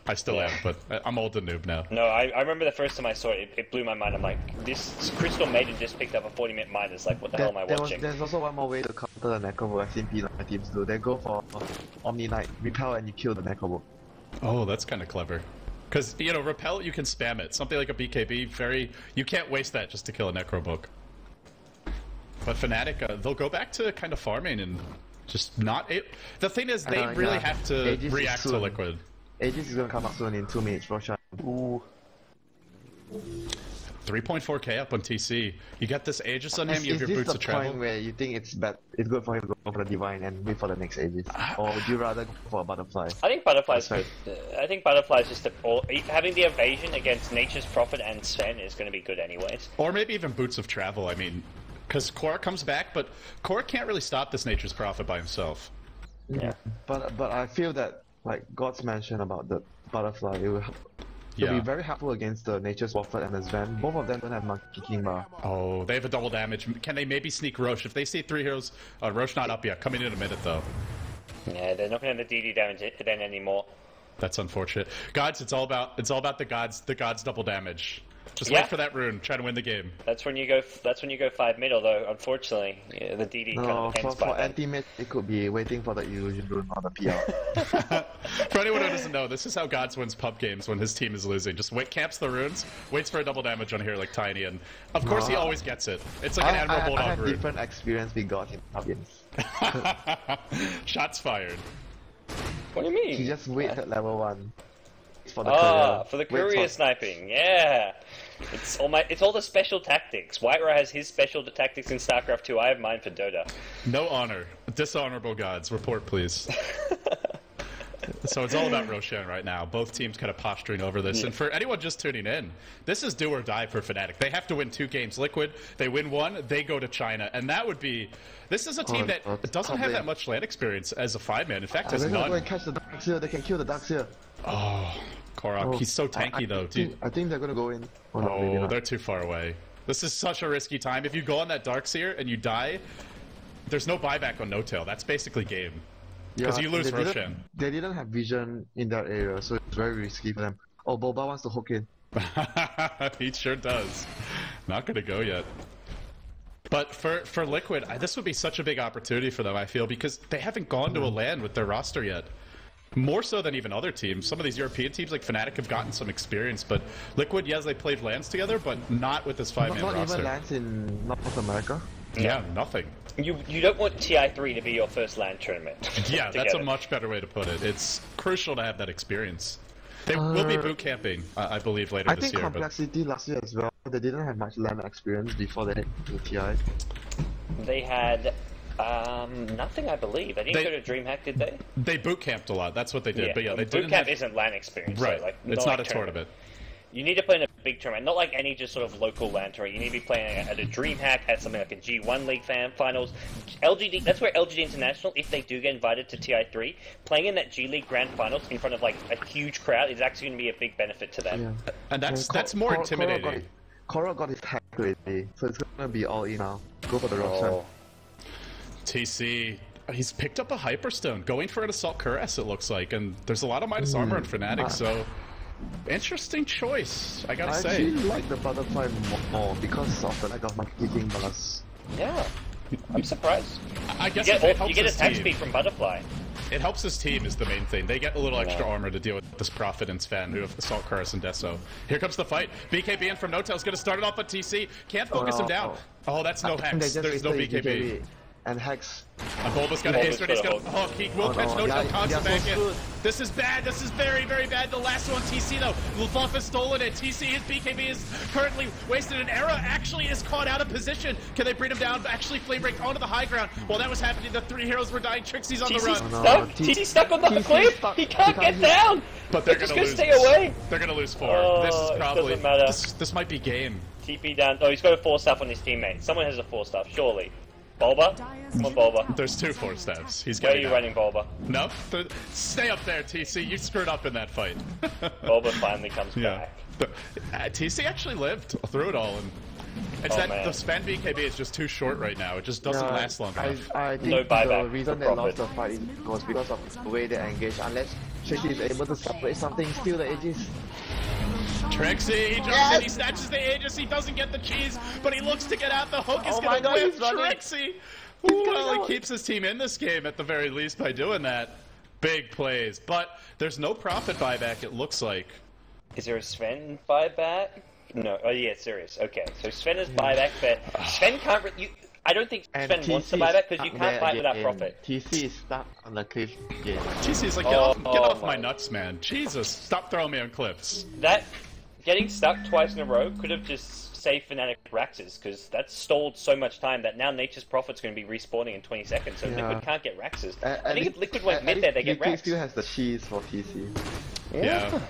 I still am, but I'm old and noob now. No, I remember the first time I saw it, it blew my mind. I'm like, this Crystal Maiden just picked up a 40-minute Midas. Like, what the hell am I watching? There's also one more way to counter the Necrobook I've seen Pinoy teams do. They go for Omni Knight, repel, and you kill the Necrobook. Oh, that's kind of clever. Because, you know, repel, you can spam it. Something like a BKB, you can't waste that just to kill a Necrobook. But FNATIC, they'll go back to kind of farming and just not... The thing is, they really have to react to Liquid. Aegis is gonna come up soon in 2 minutes, Roshan. Ooh. 3.4k up on TC. You got this Aegis on him, you have your Boots of Travel. Is this the point where you think it's good for him to go for the Divine and wait for the next Aegis? Or would you rather go for a Butterfly? I think Butterfly's good. I think Butterfly's just having the evasion against Nature's Prophet and Sven is going to be good anyways. Or maybe even Boots of Travel, I mean, because Korra comes back, but Korra can't really stop this Nature's Prophet by himself. Yeah, but I feel that, like God's mentioned about the Butterfly, it will be very helpful against the Nature's Prophet and the Sven. Both of them don't have Monkey King bar. Oh, they have a double damage. Can they maybe sneak Roche? If they see 3 heroes, Roche not up yet. Coming in a minute though. Yeah, they're not going to have the DD damage then anymore. That's unfortunate. Gods, it's all about the gods double damage. Just wait for that rune. Try to win the game. That's when you go 5 mid. Although unfortunately, the DD kind of ends by for anti-mid, it could be waiting for the illusion rune or the PR. For anyone who doesn't know, this is how Gods wins pub games when his team is losing. Just camps the runes, waits for a double damage on here like Tiny, and of course he always gets it. It's like an Admiral Bulldog I have rune. different experience with God in pub games. Shots fired. What do you mean? He just waits at level 1. For the courier. For the courier sniping, yeah. It's all the special tactics. Whiterun has his special tactics in StarCraft 2. I have mine for Dota. No honor. Dishonorable gods. Report, please. So it's all about Roshan right now. Both teams kind of posturing over this. Yeah. And for anyone just tuning in, this is do or die for FNATIC. They have to win 2 games. Liquid, they win 1, they go to China. And that would be... This is a team that doesn't have that much LAN experience as a 5-man. In fact, has none. They're going to catch the Darks here. They can kill the Darks here. Oh, Korok, he's so tanky though. I think they're gonna go in. Oh, they're too far away. This is such a risky time. If you go on that Darkseer and you die, there's no buyback on No Tail. That's basically game. Because you lose Roshan. They didn't have vision in that area, so it's very risky for them. Oh, Boba wants to hook in. He sure does. Not gonna go yet. But for Liquid, this would be such a big opportunity for them, I feel, because they haven't gone to a LAN with their roster yet. More so than even other teams. Some of these European teams like FNATIC have gotten some experience, but Liquid, yes, they played LANs together, but not with this 5-man roster. Not even LANs in North America? Yeah, nothing. You don't want TI3 to be your first LAN tournament. Yeah, that's a much better way to put it. It's crucial to have that experience. They will be boot camping, I believe, later this year. I think Complexity last year as well, they didn't have much LAN experience before they hit to TI. They had... nothing, I believe. They didn't go to DreamHack, did they? They boot camped a lot. That's what they did. Yeah. But yeah, they boot camp isn't LAN experience. Right. So, like, it's not a tournament. You need to play in a big tournament, not like any just sort of local LAN tournament. You need to be playing at a DreamHack, at something like a G1 League finals. LGD, that's where LGD International, if they do get invited to TI3, playing in that G League Grand Finals in front of like a huge crowd is actually going to be a big benefit to them. Yeah. And that's more intimidating. Coral got his hack already, so it's gonna be all in now. Go for the Roxanne. TC, he's picked up a Hyperstone, going for an Assault Cuirass it looks like, and there's a lot of minus armor in FNATIC, so interesting choice, I gotta say. I actually like the butterfly more because of the lack of marketing buzz. Yeah, I'm surprised. I guess you it helps get his attack team. speed from Butterfly. It helps his team is the main thing. They get a little extra armor to deal with this Prophet and Sven, who have Assault Cuirass and Deso. Here comes the fight. BKB in from No-Tail is going to start it off on TC. Can't focus him down. Oh, that's no Hex. There's no BKB. And Hex. And Bulba's got a haste, and he's going to... Oh, he will catch No-Tail, constant back in. This is bad. This is very, very bad. The last one, TC, though. Luffy has stolen it. TC, his BKB is currently wasted. An Era actually is caught out of position. Can they bring him down? Actually, Flame Break onto the high ground. While that was happening, the three heroes were dying. Trixie's on the run. TC's stuck on the cliff. He can't get down. But they're going to lose. Stay away. They're going to lose 4. This is probably... Doesn't matter. This might be game. TP down. Oh, he's got a 4-staff on his teammate. Someone has a 4-staff, surely. Bulba? Come on, Bulba. There's 2 4-staffs. He's Where are getting you running, Bulba? No? Stay up there, TC. You screwed up in that fight. Bulba finally comes back. TC actually lived through it all, and it's the Sven BKB is just too short right now. It just doesn't last long enough. I think no buyback the reason they lost the fight was because of the way they engage. Unless Trixie is able to separate something, steal the edges. Trixie, he jumps in, he snatches the Aegis, he doesn't get the cheese, but he looks to get out. The hook is going to whip Trixie. Well, he keeps his team in this game at the very least by doing that. Big plays, but there's no profit buyback, it looks like. Is there a Sven buyback? No. Oh yeah, serious. Okay, so Sven is buyback, but Sven can't. I don't think Sven wants to buyback because you can't fight without profit. TC is stuck on the cliff. Yeah. TC's like, get off my nuts, man. Jesus, stop throwing me on cliffs. That getting stuck twice in a row could have just saved FNATIC Raxes because that's stalled so much time that now Nature's Prophet's going to be respawning in 20 seconds, so Liquid can't get Raxes. I think if Liquid went mid there, they get Rax. Liquid still has the cheese for TC. Yeah.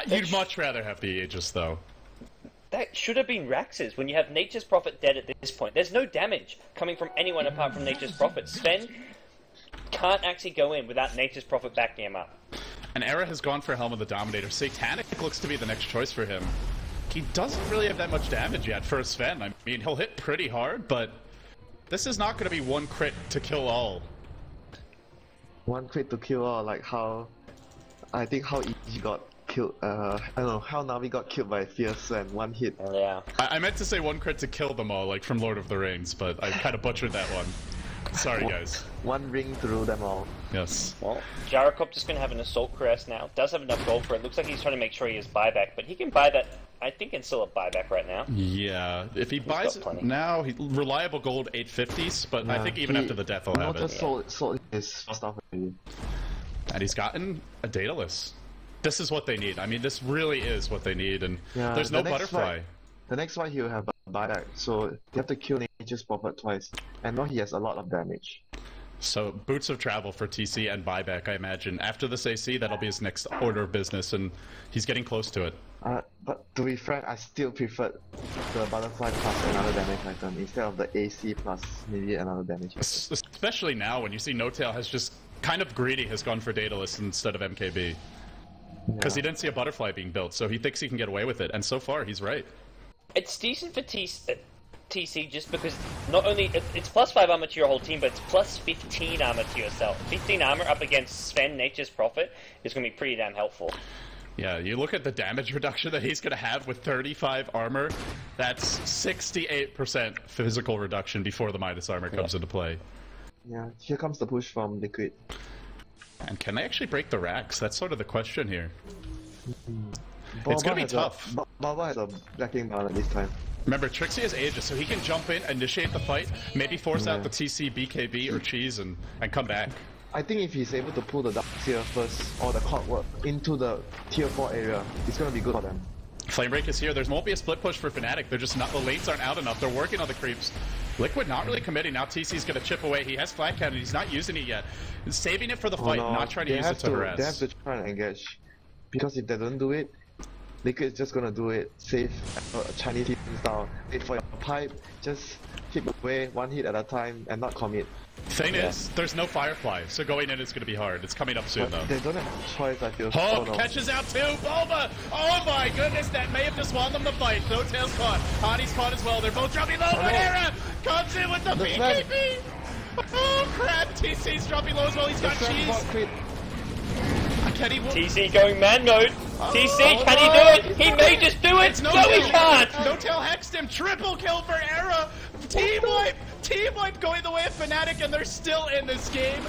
You'd much rather have the Aegis, though. That should have been Raxes when you have Nature's Prophet dead at this point. There's no damage coming from anyone apart from Nature's Prophet. Sven can't actually go in without Nature's Prophet backing him up. And Era has gone for Helm of the Dominator. Satanic looks to be the next choice for him. He doesn't really have that much damage yet for Sven. I mean, he'll hit pretty hard, but this is not going to be one crit to kill all. One crit to kill all, like how... I think how Ichi got killed, I don't know, how Navi got killed by Fierce and one hit. Yeah. I meant to say one crit to kill them all, like from Lord of the Rings, but I kind of butchered that one. Sorry, guys. One ring through them all. Yes. Well, Jarakop just going to have an Assault Cuirass now. Does have enough gold for it. Looks like he's trying to make sure he has buyback, but he can buy that. I think it's still a buyback right now. Yeah. If he buys it now, reliable gold 850s, but I think even after the death he'll have it. Sold his first off already. And he's gotten a Daedalus. This is what they need. I mean, this really is what they need, and there's no butterfly. The next fight he'll have a buyback, so you have to kill Nature's Prophet twice. And now he has a lot of damage. So, boots of travel for TC and buyback, I imagine. After this AC, that'll be his next order of business, and he's getting close to it. But to be frank, I still prefer the butterfly plus another damage item instead of the AC plus maybe another damage item. Especially now when you see No-Tail has just kind of greedy, has gone for Daedalus instead of MKB. Because he didn't see a butterfly being built, so he thinks he can get away with it, and so far he's right. It's decent for TC just because not only it's plus 5 armor to your whole team, but it's plus 15 armor to yourself. 15 armor up against Sven, Nature's Prophet, is going to be pretty damn helpful. Yeah, you look at the damage reduction that he's going to have with 35 armor, that's 68% physical reduction before the minus armor comes into play. Yeah, here comes the push from Liquid. And can they actually break the racks? That's sort of the question here. It's going to be tough. Baba has a blacking balance this time. Remember, Trixie has Aegis, so he can jump in, initiate the fight, maybe force out the TC, BKB, or Cheese, and come back. I think if he's able to pull the Dark Seer first, or the Clockwork, into the Tier 4 area, it's going to be good for them. Flamebreak is here. There won't be a split push for FNATIC. They're just not, the lanes aren't out enough. They're working on the creeps. Liquid not really committing. Now TC's going to chip away. He has flat cannon. He's not using it yet. He's saving it for the fight, not trying to use it to harass. They have to try and engage. Because if they don't do it, Liquid's just gonna do it safe, Chinese team style. Wait for your pipe, just hit away, one hit at a time, and not commit. Thing is, there's no Firefly, so going in is going to be hard. It's coming up soon, though. They don't have a choice, I feel. Oh, no. catches out too! Bulba! Oh my goodness, that may have just won them the fight. No tail's caught. Hani's caught as well. They're both dropping low, but Era comes in with the BKB! Oh crap! TC's dropping low as well. He's got cheese. Can he... TC going man mode. TC, can he do it? He may just do it. No, he can't. No tail hexed him. Triple kill for Era. Team wipe. Team wipe going the way of FNATIC, and they're still in this game.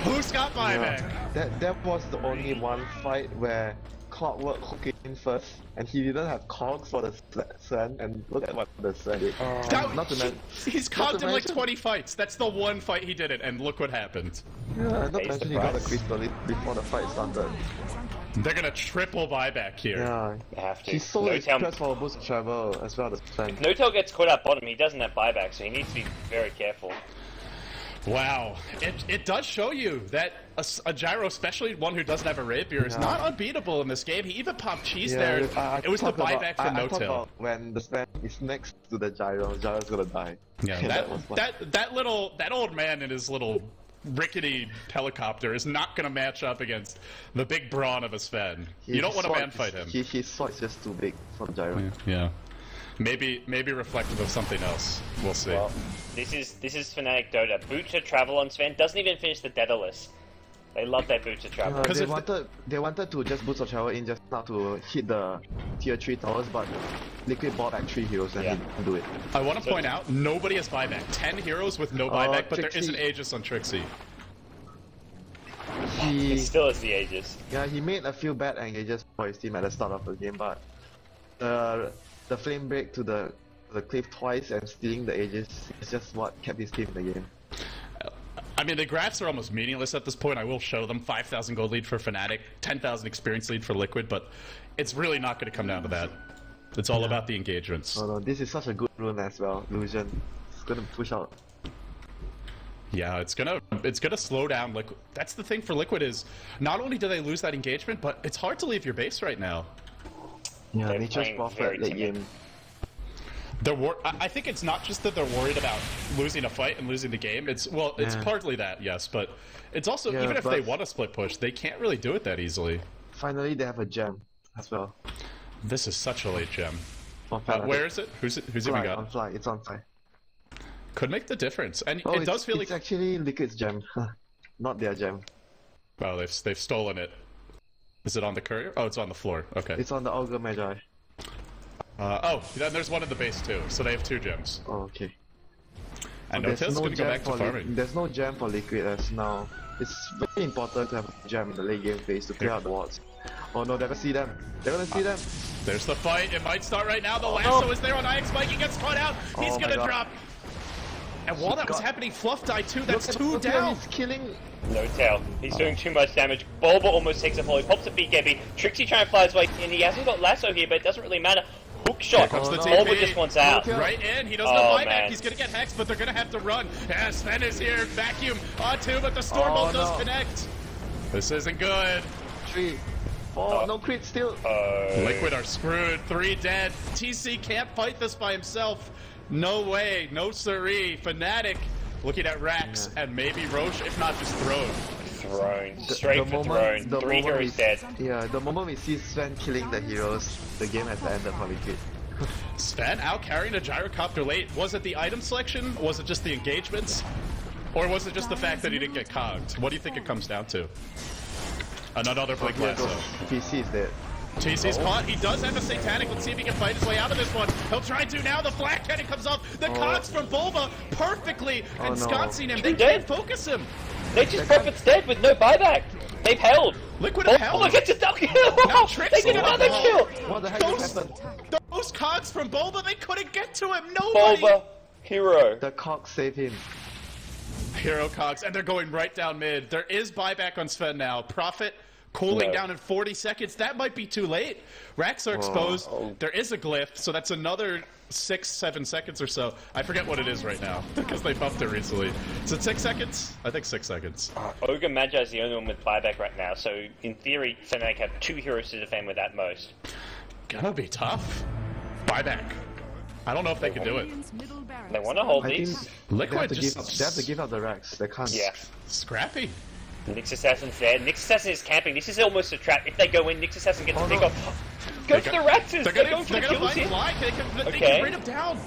Who's got buyback? Yeah, that was the only one fight where Clockwork hooked in first, and he didn't have cogs for the Sven, and look at what the Sven did. He's cogged in like 20 fights. That's the one fight he did it, and look what happened. Yeah, not to mention he got a crystal before the fight started. They're gonna triple buyback here. Yeah, they have to. He's so expressed for a boost of travel as well as Sven. No tail gets caught up bottom. He doesn't have buyback, so he needs to be very careful. Wow, it does show you that a gyro, especially one who doesn't have a rapier, is not unbeatable in this game. He even popped cheese there. It was the buyback for no tail. When the Sven is next to the gyro's gonna die. Yeah, that old man in his little rickety helicopter is not gonna match up against the big brawn of a Sven. You don't want to man fight him. His sword is just too big for the gyro. Yeah. Maybe reflective of something else. We'll see. Well, this is FNATIC Dota. Boot to travel on Sven doesn't even finish the Daedalus. They love that boot to travel. They wanted to just boost of travel in just now to hit the tier 3 towers, but Liquid bought like 3 heroes and he didn't do it. I want to point out, nobody has buyback. 10 heroes with no buyback, but there is an Aegis on Trixie. He still has the Aegis. Yeah, he made a few bad engages for his team at the start of the game, but the flame break to the cliff twice and stealing the Aegis is just what kept his team in the game. I mean, the graphs are almost meaningless at this point. I will show them. 5,000 gold lead for FNATIC, 10,000 experience lead for Liquid, but it's really not going to come down to that. It's all about the engagements. Oh no, this is such a good rune as well, Illusion. It's going to push out. Yeah, it's gonna slow down Liquid. That's the thing for Liquid is, not only do they lose that engagement, but it's hard to leave your base right now. Yeah, Nature's Prophet late game. I think it's not just that they're worried about losing a fight and losing the game. It's partly that, yes, but it's also even if they want a split push, they can't really do it that easily. Finally, they have a gem as well. This is such a late gem. Where is it? Who's even got? On fly. It's on fly. Could make the difference, and it does feel like it's actually Liquid's gem, not their gem. Oh, they've stolen it. Is it on the courier? Oh, it's on the floor. Okay. It's on the Augur Magi. Then there's one in the base too, so they have 2 gems. Oh, okay. And no tail's gonna go back to farming. There's no gem for Liquid as now. It's very important to have a gem in the late game phase to clear out the wards. Oh no, they're gonna see them. They're gonna see them. There's the fight. It might start right now. The lasso is there on IX Mike. He gets caught out. He's gonna drop. And while that was happening, Fluff died too. That's 2 down. He's killing. No tail. He's doing too much damage. Bulba almost takes a fall. He pops a BKB. Trixie trying to fly his way in. He hasn't got lasso here, but it doesn't really matter. Hook shot. Bulba just wants out. Right in. He doesn't have buyback. He's gonna get hexed, but they're gonna have to run. Yeah, Sven is here. Vacuum onto, but the Stormbolt does connect. This isn't good. 3, 4, no crit still. Liquid are screwed. 3 dead. TC can't fight this by himself. No way. No siree. FNATIC looking at Rax and maybe Roche, if not just Throne. Straight for Throne. 3 heroes dead. Yeah, the moment we see Sven killing the heroes, the game has ended for Liquid. Sven out carrying a gyrocopter late. Was it the item selection? Was it just the engagements? Or was it just the fact that he didn't get cogged? What do you think it comes down to? Another Blink Lasso. PC is dead. TC's caught. He does have a Satanic. Let's see if he can fight his way out of this one. He'll try to now. The flat cannon comes off. The cogs from Bulba perfectly ensconcing him. They can't focus him. Nature's Prophet's dead with no buyback. They've held. Liquid have held. Bulba gets a double kill. Now Trixie they get another kill. What the heck just happened? Those cogs from Bulba, they couldn't get to him. Nobody. Bulba, hero. The cogs saved him. Hero cogs, and they're going right down mid. There is buyback on Sven now. Prophet cooling down in 40 seconds. That might be too late. Racks are exposed. There is a glyph, so that's another 6-7 seconds or so. I forget what it is right now because they buffed it recently. Is it 6 seconds? I think 6 seconds. Ogre Magi is the only one with buyback right now, so in theory, FNATIC have 2 heroes to defend with at most. Gonna be tough. Buyback. I don't know if they can do it. They want to hold I think these. Liquid they have to give up the racks. They can't. Yeah. Scrappy. Nyx Assassin's there. Nyx Assassin is camping. This is almost a trap. If they go in, Nyx Assassin gets a pick off. Go for the Raxes! They're They're gonna going for the kills find here. Fly. They can Okay. bring him down.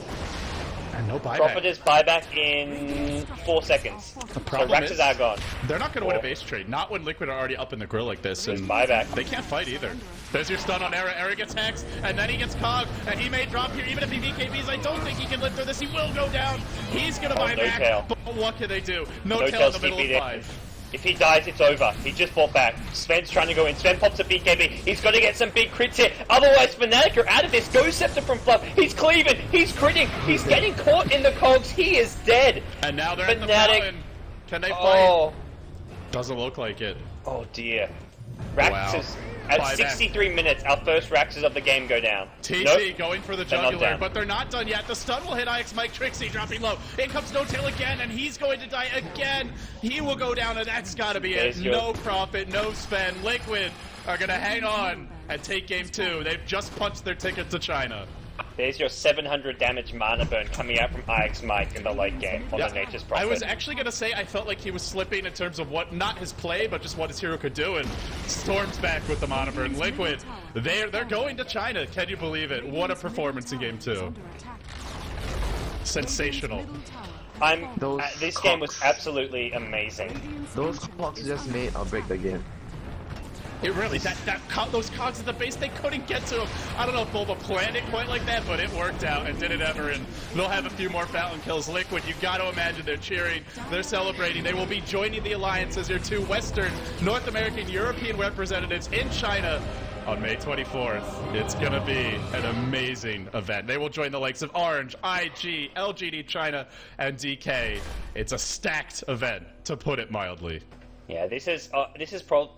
And no buyback. Prophetess buyback in 4 seconds. The So problem Raxes is, are gone. they're not going to win a base trade. Not when Liquid are already up in the grill like this. And Buyback. they can't fight either. There's your stun on Era. Era gets hexed, and then he gets Cog, and he may drop here. Even if he BKBs, I don't think he can live through this. He will go down. He's going to buy no back. tail. But what can they do? No, No tail in tail the middle CP of there. 5. If he dies, it's over. He just fought back. Sven's trying to go in. Sven pops a BKB. He's got to get some big crits here. Otherwise, Fnatic are out of this. Ghost Scepter from Fluff. He's cleaving. He's critting. He's getting caught in the cogs. He is dead. And now they're at the Fnatic. fountain. Can they fight? Oh, Doesn't look like it. oh dear. Raxes. At Buyback. 63 minutes, our first Raxes of the game go down. TC Nope. going for the They're not jugular, down. but they're not done yet. The stun will hit IX Mike. Trixie dropping low. In comes No Tail again, and he's going to die again. He will go down, and that's got to be it. There's your- No profit, no spend. Liquid are going to hang on and take game 2. They've just punched their ticket to China. There's your 700 damage mana burn coming out from IX Mike in the late game on the Nature's Prophet. I was actually going to say I felt like he was slipping in terms of what, not his play, but just what his hero could do, and Storm's back with the mana burn. Liquid, they're going to China. Can you believe it? What a performance in game 2. Sensational. Those this game was cocks. absolutely amazing. Those clocks just made or break the game. It really, those cogs at the base, they couldn't get to him. I don't know if Bulba planned it quite like that, but it worked out and did it ever, and they'll have a few more Fountain kills. Liquid, you got to imagine they're cheering, they're celebrating. They will be joining the Alliance as your 2 Western, North American, European representatives in China on May 24th. It's going to be an amazing event. They will join the likes of Orange, IG, LGD China, and DK. It's a stacked event, to put it mildly. Yeah, this has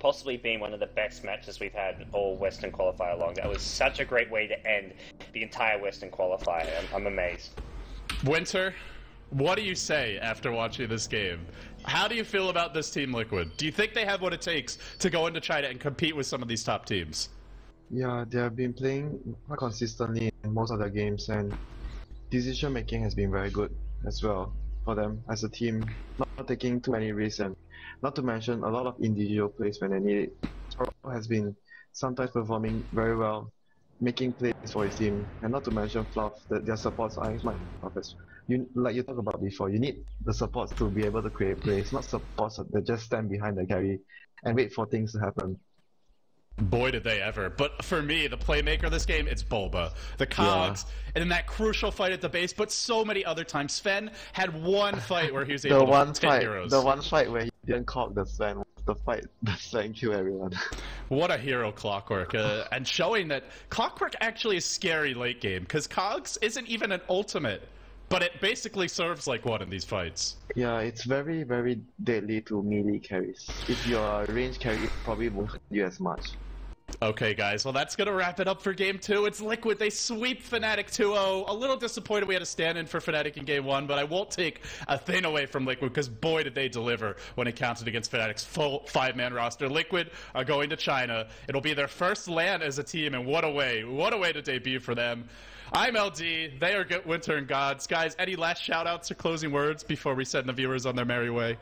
possibly been one of the best matches we've had all Western Qualifier long. That was such a great way to end the entire Western Qualifier. I'm amazed. Winter, what do you say after watching this game? How do you feel about this team, Liquid? Do you think they have what it takes to go into China and compete with some of these top teams? Yeah, they have been playing quite consistently in most of their games, and decision making has been very good as well for them as a team. Not taking too many risks, and not to mention a lot of individual plays when they need it. Toro has been sometimes performing very well, making plays for his team, and not to mention Fluff, their supports are my office. Like you talked about before, you need the supports to be able to create plays, not supports that just stand behind the carry and wait for things to happen. Boy, did they ever. But for me, the playmaker of this game, it's Bulba. The cogs, and in that crucial fight at the base, but so many other times. Sven had one fight where he was able to hit 10 heroes. The one fight where he didn't call the Sven was the fight that Sven killed everyone. What a hero, Clockwork. And showing that Clockwork actually is scary late game, because Cogs isn't even an ultimate, but it basically serves like one in these fights. Yeah, it's very, very deadly to melee carries. If you're a range carry, it probably won't hurt you as much. Okay, guys, well, that's going to wrap it up for Game 2. It's Liquid. They sweep Fnatic 2-0. A little disappointed we had a stand-in for Fnatic in Game 1, but I won't take a thing away from Liquid, because boy, did they deliver when it counted against Fnatic's full 5-man roster. Liquid are going to China. It'll be their first LAN as a team, and what a way to debut for them. I'm LD. They are Winter and Gods. Guys, any last shout-outs or closing words before we send the viewers on their merry way?